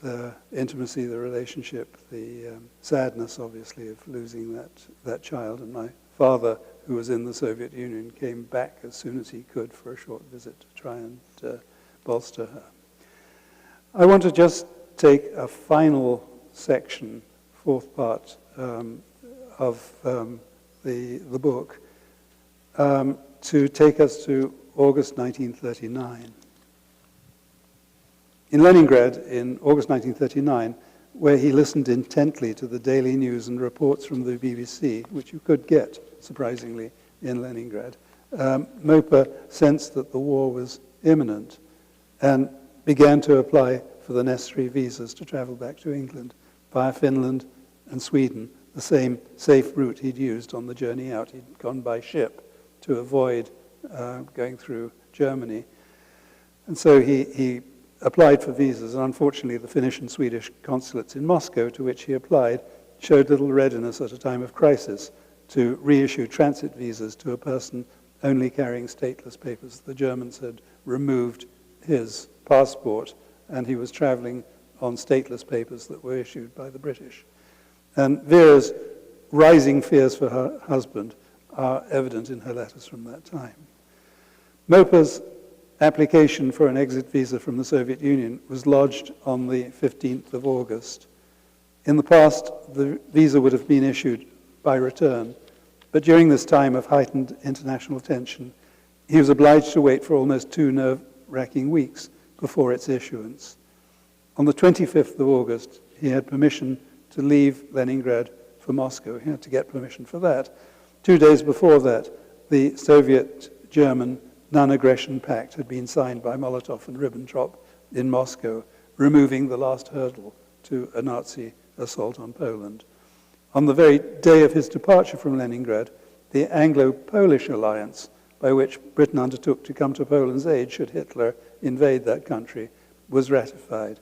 the intimacy, the relationship, the sadness, obviously, of losing that child. And my father, who was in the Soviet Union, came back as soon as he could for a short visit to try and bolster her. I want to just take a final section, fourth part of the book, to take us to August 1939. In Leningrad, in August 1939, where he listened intently to the daily news and reports from the BBC, which you could get, surprisingly, in Leningrad, Mopa sensed that the war was imminent and began to apply for the necessary visas to travel back to England via Finland and Sweden, the same safe route he'd used on the journey out. He'd gone by ship to avoid going through Germany. And so he applied for visas, and unfortunately the Finnish and Swedish consulates in Moscow, to which he applied, showed little readiness at a time of crisis to reissue transit visas to a person only carrying stateless papers. The Germans had removed his passport, and he was traveling on stateless papers that were issued by the British. And Vera's rising fears for her husband are evident in her letters from that time. Mopa's application for an exit visa from the Soviet Union was lodged on the 15th of August. In the past, the visa would have been issued by return, but during this time of heightened international tension, he was obliged to wait for almost 2 nerve-wracking weeks before its issuance. On the 25th of August, he had permission to leave Leningrad for Moscow. He had to get permission for that. 2 days before that, the Soviet-German non-aggression pact had been signed by Molotov and Ribbentrop in Moscow, removing the last hurdle to a Nazi assault on Poland. On the very day of his departure from Leningrad, the Anglo-Polish alliance, by which Britain undertook to come to Poland's aid should Hitler invade that country, was ratified.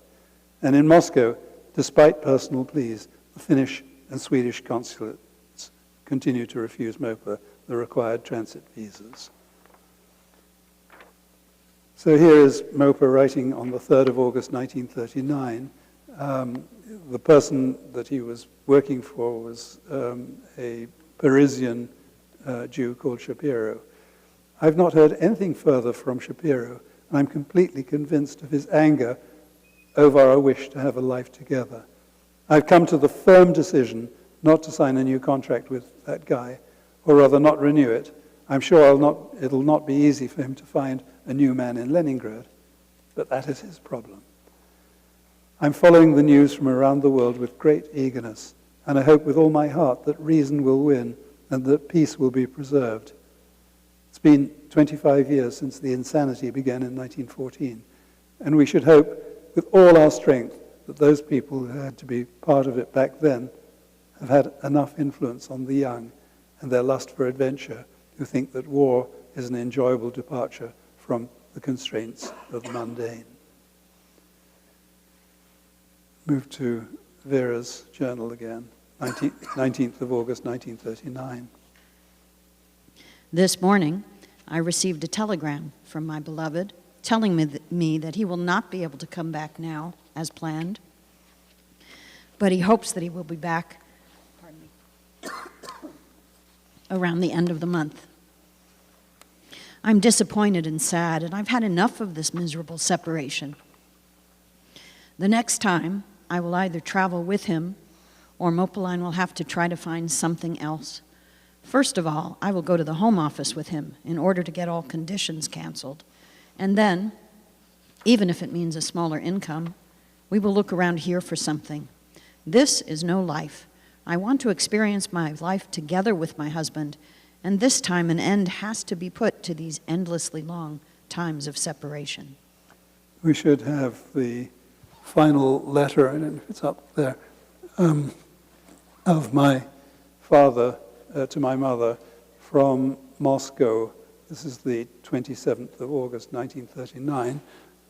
And in Moscow, despite personal pleas, the Finnish and Swedish consulates continued to refuse Mopa the required transit visas. So here is Mopa writing on the 3rd of August 1939. The person that he was working for was a Parisian Jew called Shapiro. I've not heard anything further from Shapiro, and I'm completely convinced of his anger over our wish to have a life together. I've come to the firm decision not to sign a new contract with that guy, or rather not renew it. I'm sure it'll not be easy for him to find a new man in Leningrad, but that is his problem. I'm following the news from around the world with great eagerness, and I hope with all my heart that reason will win and that peace will be preserved. It's been 25 years since the insanity began in 1914, and we should hope with all our strength that those people who had to be part of it back then have had enough influence on the young and their lust for adventure, who think that war is an enjoyable departure from the constraints of the mundane. Move to Vera's journal again, 19th of August, 1939. This morning, I received a telegram from my beloved telling me that he will not be able to come back now as planned, but he hopes that he will be back around the end of the month. I'm disappointed and sad, and I've had enough of this miserable separation. The next time, I will either travel with him or Mopaline will have to try to find something else. First of all, I will go to the Home Office with him in order to get all conditions canceled. And then, even if it means a smaller income, we will look around here for something. This is no life. I want to experience my life together with my husband, and this time an end has to be put to these endlessly long times of separation. We should have the final letter, and it's up there, of my father to my mother, from Moscow. This is the 27th of August, 1939.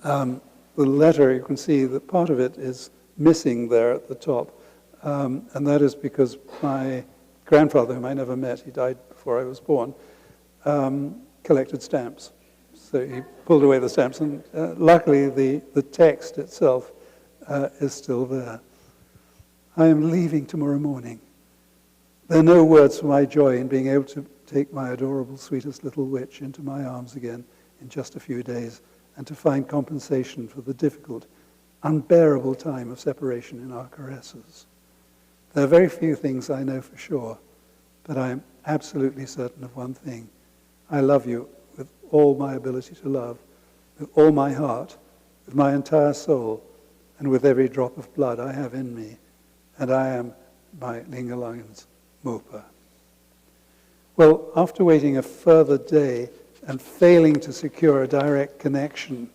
The letter, you can see that part of it is missing there at the top. And that is because my grandfather, whom I never met, he died before I was born, collected stamps. So he pulled away the stamps, and luckily the text itself is still there. I am leaving tomorrow morning. There are no words for my joy in being able to take my adorable, sweetest little witch into my arms again in just a few days, and to find compensation for the difficult, unbearable time of separation in our caresses. There are very few things I know for sure, but I am absolutely certain of one thing. I love you with all my ability to love, with all my heart, with my entire soul, and with every drop of blood I have in me. And I am my Lingelangen's Mopa. Well, after waiting a further day and failing to secure a direct connection,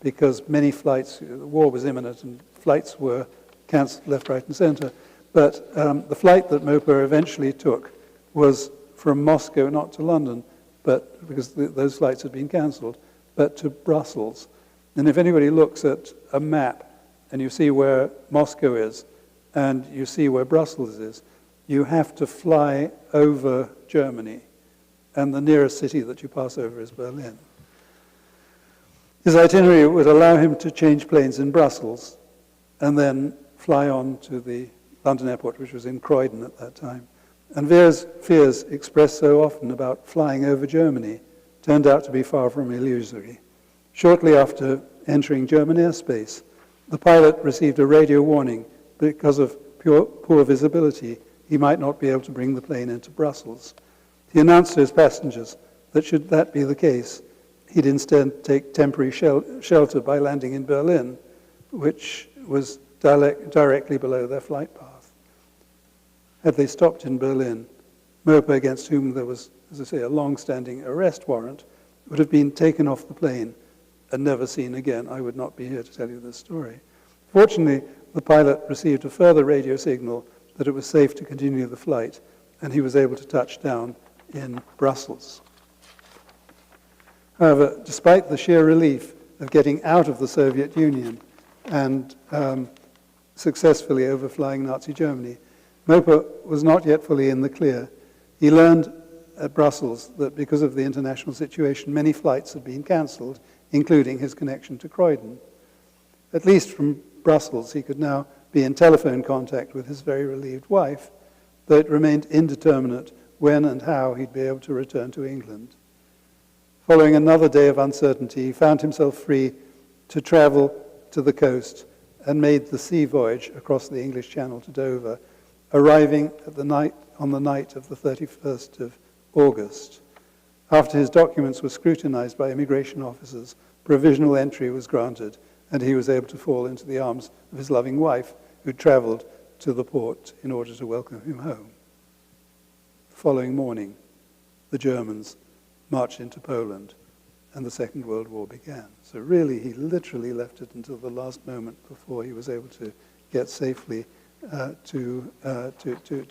because many flights, the war was imminent and flights were cancelled left, right, and center, but the flight that Mopa eventually took was from Moscow, not to London, but because those flights had been cancelled, but to Brussels. And if anybody looks at a map and you see where Moscow is and you see where Brussels is, you have to fly over Germany, and the nearest city that you pass over is Berlin. His itinerary would allow him to change planes in Brussels and then fly on to the London airport, which was in Croydon at that time. And Vera's fears, expressed so often about flying over Germany, turned out to be far from illusory. Shortly after entering German airspace, the pilot received a radio warning because of poor visibility. He might not be able to bring the plane into Brussels. He announced to his passengers that should that be the case, he'd instead take temporary shelter by landing in Berlin, which was directly below their flight path. Had they stopped in Berlin, Mopa, against whom there was, as I say, a long-standing arrest warrant, would have been taken off the plane and never seen again. I would not be here to tell you this story. Fortunately, the pilot received a further radio signal that it was safe to continue the flight, and he was able to touch down in Brussels. However, despite the sheer relief of getting out of the Soviet Union and successfully overflying Nazi Germany, Mopa was not yet fully in the clear. He learned at Brussels that because of the international situation, many flights had been cancelled, including his connection to Croydon. At least from Brussels, he could now be in telephone contact with his very relieved wife, though it remained indeterminate when and how he'd be able to return to England. Following another day of uncertainty, he found himself free to travel to the coast and made the sea voyage across the English Channel to Dover, arriving on the night of the 31st of August. After his documents were scrutinized by immigration officers, provisional entry was granted, and he was able to fall into the arms of his loving wife, who traveled to the port in order to welcome him home. The following morning, the Germans marched into Poland, and the Second World War began. So really, he literally left it until the last moment before he was able to get safely to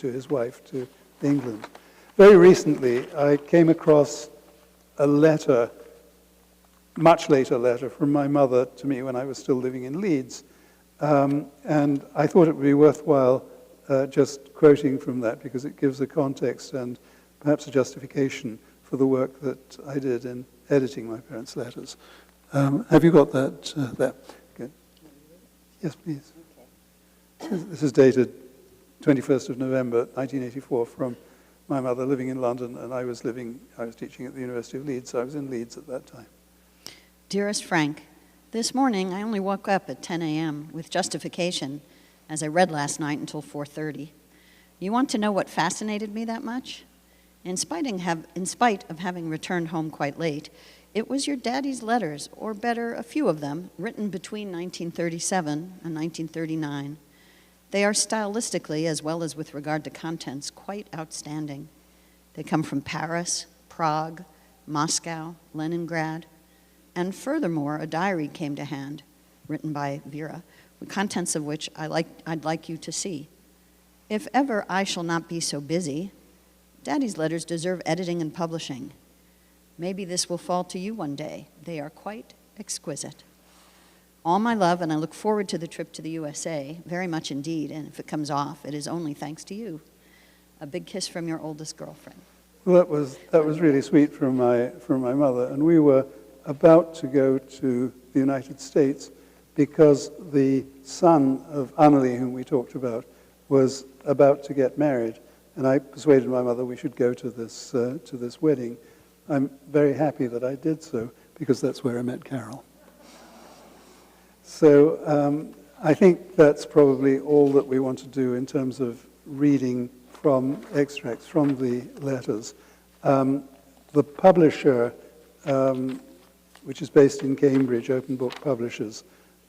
his wife, to England. Very recently, I came across a letter, much later letter, from my mother to me when I was still living in Leeds. And I thought it would be worthwhile just quoting from that, because it gives a context and perhaps a justification for the work that I did in editing my parents' letters. Have you got that there? Good. Yes, please. Okay. This is dated 21st of November, 1984, from my mother living in London, and I was teaching at the University of Leeds, so I was in Leeds at that time. Dearest Frank, this morning I only woke up at 10 a.m. with justification, as I read last night until 4:30. You want to know what fascinated me that much? In spite of having returned home quite late, it was your daddy's letters, or better, a few of them, written between 1937 and 1939. They are stylistically, as well as with regard to contents, quite outstanding. They come from Paris, Prague, Moscow, Leningrad, and furthermore, a diary came to hand, written by Vera, the contents of which I'd like you to see. If ever I shall not be so busy, Daddy's letters deserve editing and publishing. Maybe this will fall to you one day. They are quite exquisite. All my love, and I look forward to the trip to the USA, very much indeed, and if it comes off, it is only thanks to you. A big kiss from your oldest girlfriend. Well, that was really sweet from my mother, and we were about to go to the United States because the son of Annalie, whom we talked about, was about to get married, and I persuaded my mother we should go to this wedding. I'm very happy that I did so because that's where I met Carol. So I think that's probably all that we want to do in terms of reading from extracts from the letters. The publisher, which is based in Cambridge, Open Book Publishers,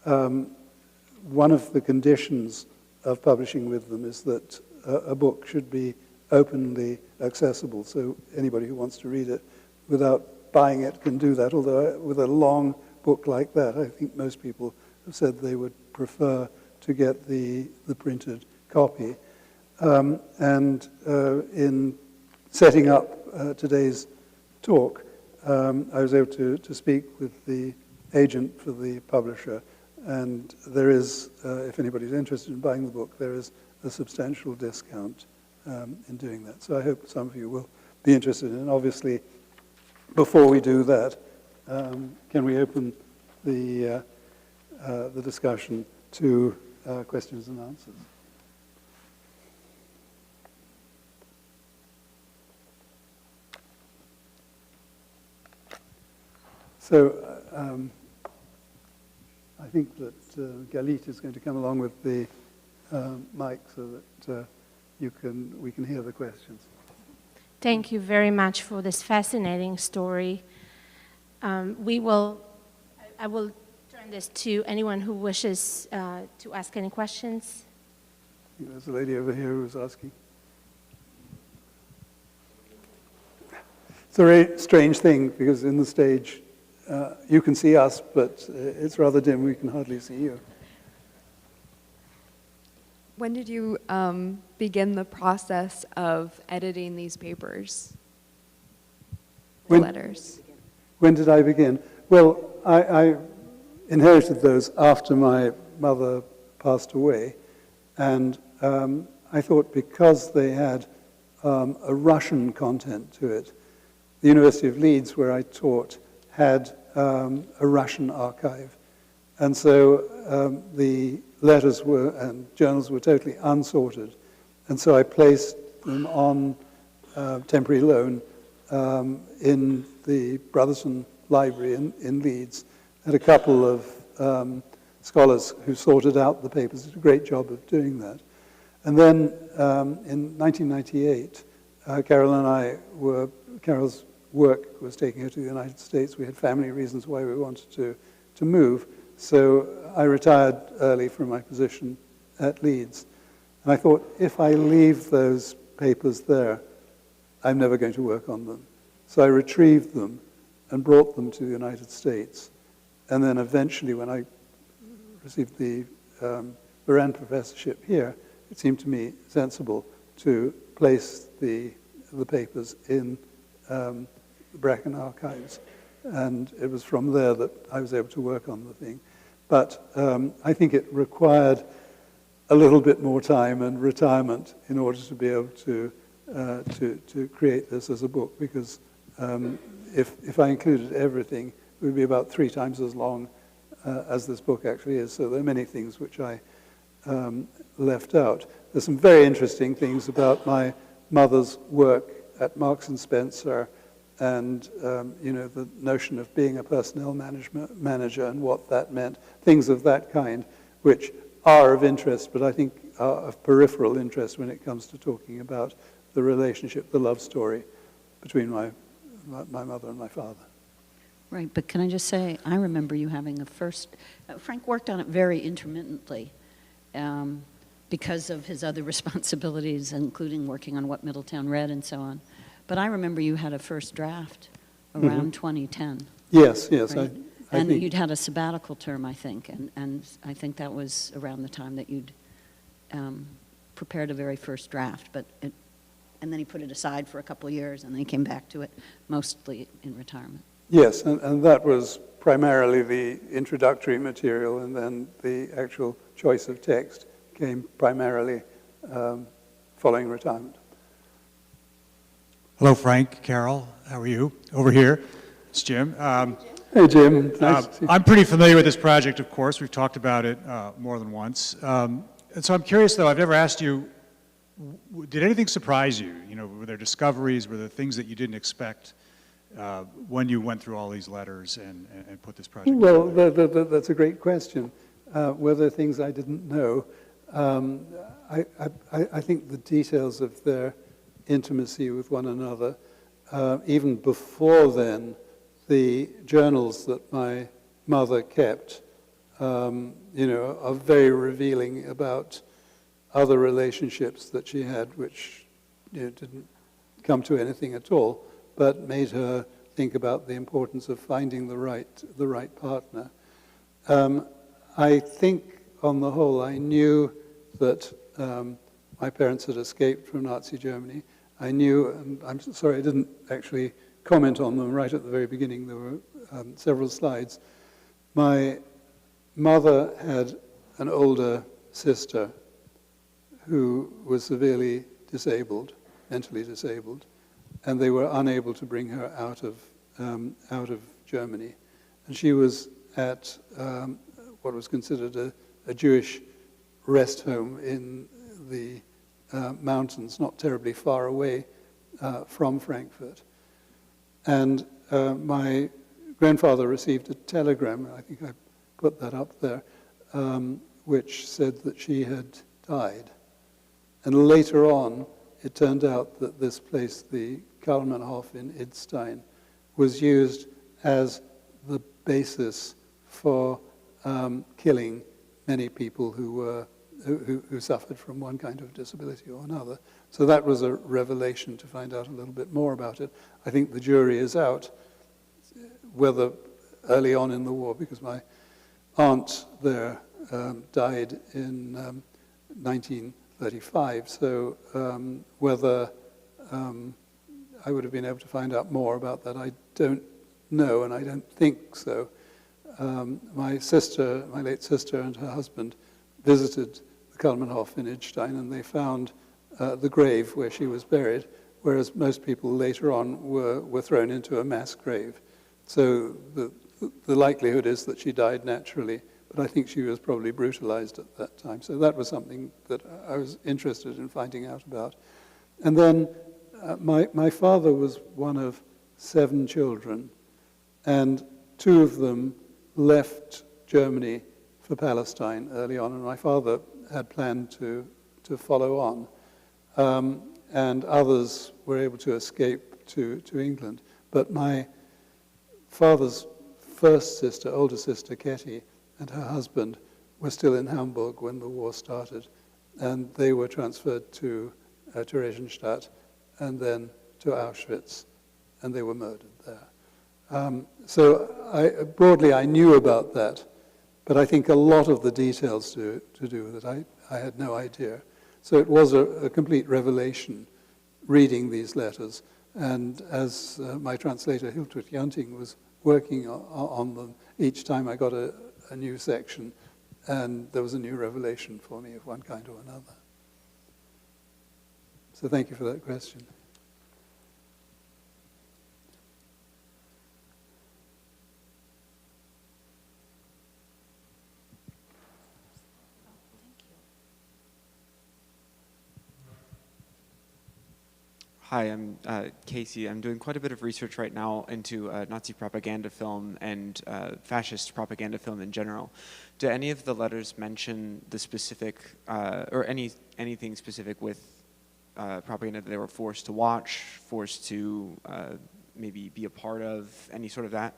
one of the conditions of publishing with them is that a book should be openly accessible, so anybody who wants to read it without buying it can do that, although with a long book like that, I think most people have said they would prefer to get the printed copy. In setting up today's talk, I was able to speak with the agent for the publisher, and there is, if anybody's interested in buying the book, there is a substantial discount in doing that. So I hope some of you will be interested in it. Obviously, before we do that, can we open the discussion to questions and answers? So I think that Galit is going to come along with the mic so that we can hear the questions. Thank you very much for this fascinating story. I will turn this to anyone who wishes to ask any questions. I think there's a lady over here who's asking. It's a very strange thing because in the stage, you can see us, but it's rather dim. We can hardly see you. When did you begin the process of editing these papers, the letters? When did I begin? Well, I inherited those after my mother passed away, and I thought because they had a Russian content to it, the University of Leeds, where I taught, had a Russian archive. And so the letters and journals were totally unsorted. And so I placed them on temporary loan in the Brotherson Library in Leeds. Had a couple of scholars who sorted out the papers, did a great job of doing that. And then in 1998, Carol's work was taking her to the United States. We had family reasons why we wanted to move. So I retired early from my position at Leeds. And I thought, if I leave those papers there, I'm never going to work on them. So I retrieved them and brought them to the United States. And then eventually, when I received the Voran Professorship here, it seemed to me sensible to place the papers in the Bracken archives. And it was from there that I was able to work on the thing. But I think it required a little bit more time and retirement in order to be able to create this as a book, because if I included everything, it would be about 3 times as long as this book actually is. So there are many things which I left out. There's some very interesting things about my mother's work at Marks and Spencer, and the notion of being a personnel manager and what that meant, things of that kind, which are of interest, but I think are of peripheral interest when it comes to talking about the relationship, the love story between my mother and my father. Right, but can I just say, I remember you having a first, Frank worked on it very intermittently because of his other responsibilities, including working on What Middletown Read and so on. But I remember you had a first draft around 2010. Yes, right? I and think you'd had a sabbatical term, I think, and I think that was around the time that you'd prepared a very first draft, but and then he put it aside for a couple of years, and then he came back to it, mostly in retirement. Yes, and that was primarily the introductory material, and then the actual choice of text came primarily following retirement. Hello, Frank, Carol, how are you? Over here, it's Jim. Hey, Jim. Nice to see you. I'm pretty familiar with this project, of course. We've talked about it more than once. And so I'm curious, though, I've never asked you, did anything surprise you? You know, were there discoveries, were there things that you didn't expect when you went through all these letters and put this project Well, together? that's a great question. Were there things I didn't know? I think the details of their intimacy with one another, even before then, the journals that my mother kept, are very revealing about other relationships that she had, which didn't come to anything at all, but made her think about the importance of finding the right partner. I think, on the whole, I knew that my parents had escaped from Nazi Germany. I knew, and I'm sorry I didn't actually comment on them right at the very beginning. There were several slides. My mother had an older sister who was severely disabled, mentally disabled, and they were unable to bring her out of Germany. And she was at what was considered a Jewish rest home in the mountains, not terribly far away from Frankfurt. And my grandfather received a telegram, I think I put that up there, which said that she had died. And later on, it turned out that this place, the Kalmenhof in Idstein, was used as the basis for killing many people who suffered from one kind of disability or another. So that was a revelation to find out a little bit more about it. I think the jury is out, whether early on in the war, because my aunt there died in 1935, so whether I would have been able to find out more about that, I don't know, and I don't think so. My late sister and her husband visited the Kalmenhof in Idstein, and they found the grave where she was buried, whereas most people later on were thrown into a mass grave. So the likelihood is that she died naturally, but I think she was probably brutalized at that time. So that was something that I was interested in finding out about. And then my father was one of 7 children, and 2 of them left Germany for Palestine early on, and my father had planned to follow on. And others were able to escape to England. But my father's first sister, older sister, Ketty, and her husband were still in Hamburg when the war started, and they were transferred to Theresienstadt and then to Auschwitz, and they were murdered there. So broadly I knew about that, but I think a lot of the details to do with it, I had no idea. So it was a complete revelation reading these letters, and as my translator Hiltrud Janting was working on them, each time I got a new section, and there was a new revelation for me of one kind or another. So thank you for that question. Hi, I'm Casey. I'm doing quite a bit of research right now into Nazi propaganda film and fascist propaganda film in general. Do any of the letters mention the specific, or anything specific with propaganda that they were forced to watch, forced to maybe be a part of, any sort of that?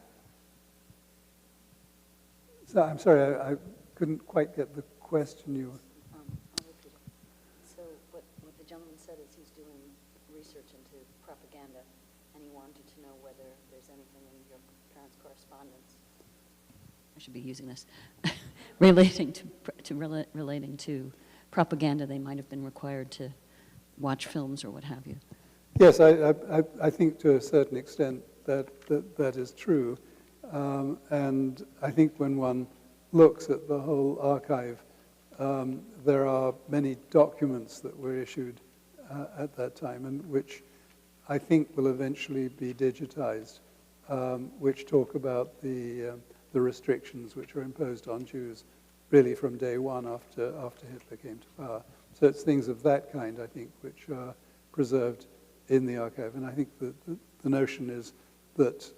So I'm sorry, I couldn't quite get the question you... I'll repeat it. So what the gentleman said is he's doing research into propaganda, and he wanted to know whether there's anything in your parents' correspondence, I should be using this, relating to propaganda they might have been required to watch films or what have you. Yes, I think to a certain extent that is true. And I think when one looks at the whole archive, there are many documents that were issued at that time, and which I think will eventually be digitized, which talk about the restrictions which were imposed on Jews really from day one after Hitler came to power. So it's things of that kind, I think, which are preserved in the archive. And I think that the notion is that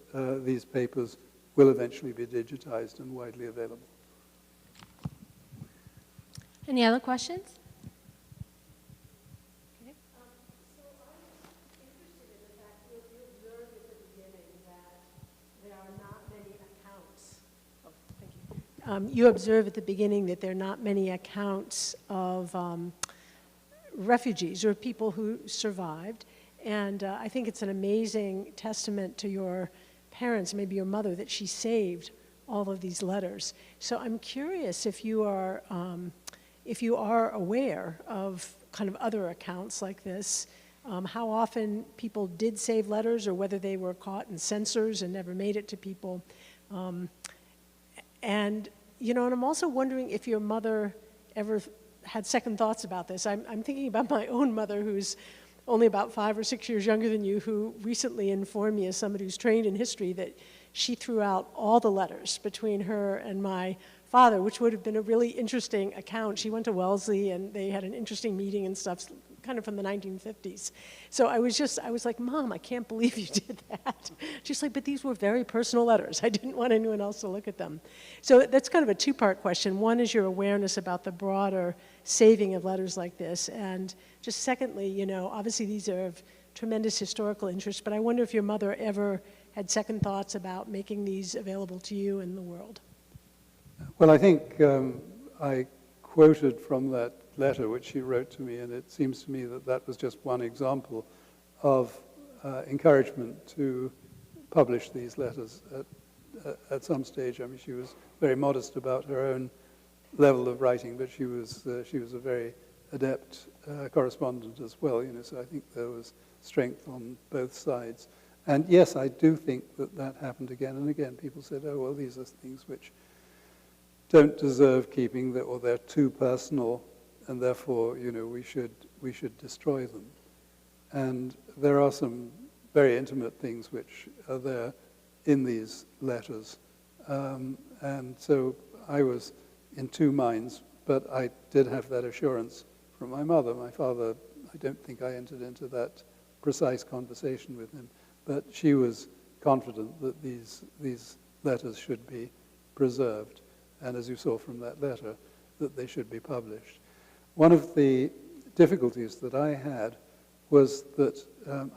these papers will eventually be digitized and widely available. Any other questions? Okay. So I'm interested in the fact that you observed at the beginning that there are not many accounts of, thank you. You observe at the beginning that there are not many accounts of refugees or people who survived. And I think it's an amazing testament to your parents, maybe your mother, that she saved all of these letters. So I'm curious if you are aware of kind of other accounts like this, how often people did save letters or whether they were caught in censors and never made it to people. And I'm also wondering if your mother ever had second thoughts about this. I'm thinking about my own mother, who's only about 5 or 6 years younger than you, who recently informed me, as somebody who's trained in history, that she threw out all the letters between her and my father, which would have been a really interesting account. She went to Wellesley and they had an interesting meeting and stuff, kind of from the 1950s. So I was like, Mom, I can't believe you did that. She's like, but these were very personal letters. I didn't want anyone else to look at them. So that's kind of a two-part question. One is your awareness about the broader saving of letters like this. And just secondly, obviously these are of tremendous historical interest, but I wonder if your mother ever had second thoughts about making these available to you and the world. Well, I think I quoted from that letter which she wrote to me, and it seems to me that that was just one example of encouragement to publish these letters at some stage. I mean, she was very modest about her own level of writing, but she was a very adept correspondent as well. So I think there was strength on both sides. And yes, I do think that happened again and again. People said, "Oh, well, these are things which don't deserve keeping, or they're too personal, and therefore, we should destroy them." And there are some very intimate things which are there in these letters. And so I was in two minds, but I did have that assurance from my mother. My father, I don't think I entered into that precise conversation with him, but she was confident that these letters should be preserved. And as you saw from that letter, that they should be published. One of the difficulties that I had was that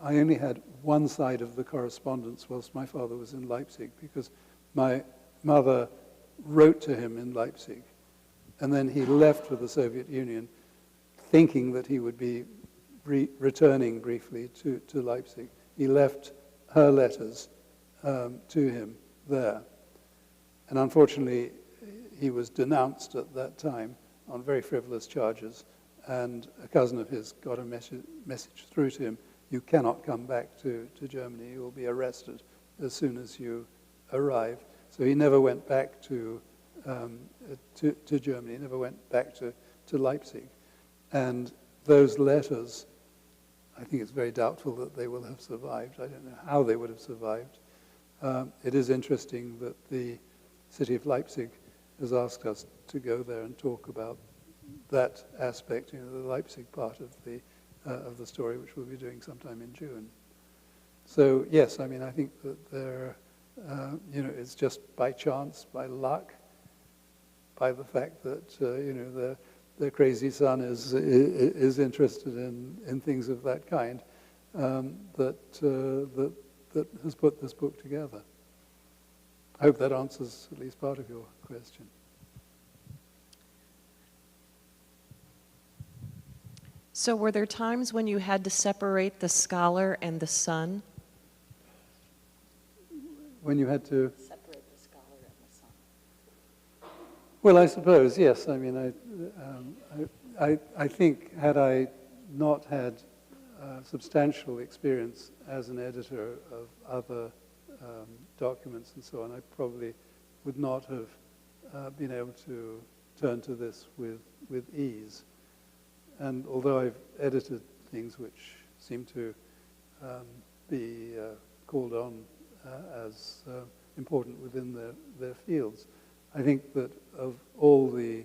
I only had one side of the correspondence whilst my father was in Leipzig, because my mother wrote to him in Leipzig, and then he left for the Soviet Union thinking that he would be returning briefly to Leipzig. He left her letters to him there. And unfortunately, he was denounced at that time on very frivolous charges, and a cousin of his got a message through to him: "You cannot come back to Germany. You will be arrested as soon as you arrive." So he never went back to Germany. He never went back to Leipzig. And those letters, I think it's very doubtful that they will have survived. I don't know how they would have survived. It is interesting that the city of Leipzig has asked us to go there and talk about that aspect, the Leipzig part of the story, which we'll be doing sometime in June. So yes, I mean, I think that there, it's just by chance, by luck, by the fact that the crazy son is interested in things of that kind, that has put this book together. I hope that answers at least part of your question. So were there times when you had to separate the scholar and the son? When you had to Separate the scholar and the son. Well, I suppose, yes. I mean, I think had I not had substantial experience as an editor of other documents and so on, I probably would not have been able to turn to this with ease. And although I've edited things which seem to be called on as important within their fields, I think that of all the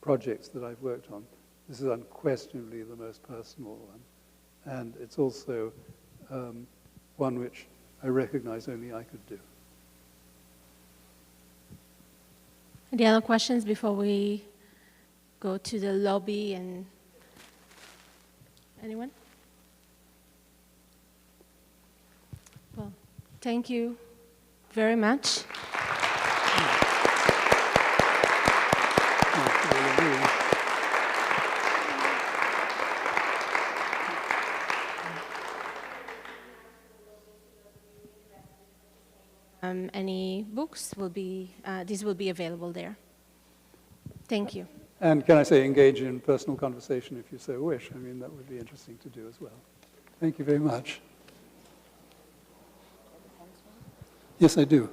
projects that I've worked on, this is unquestionably the most personal one. And it's also one which I recognize only I could do. Any other questions before we go to the lobby? And anyone? Well, thank you very much. Any books will be, these will be available there. Thank you. And can I say, engage in personal conversation if you so wish. I mean, that would be interesting to do as well. Thank you very much. Yes, I do.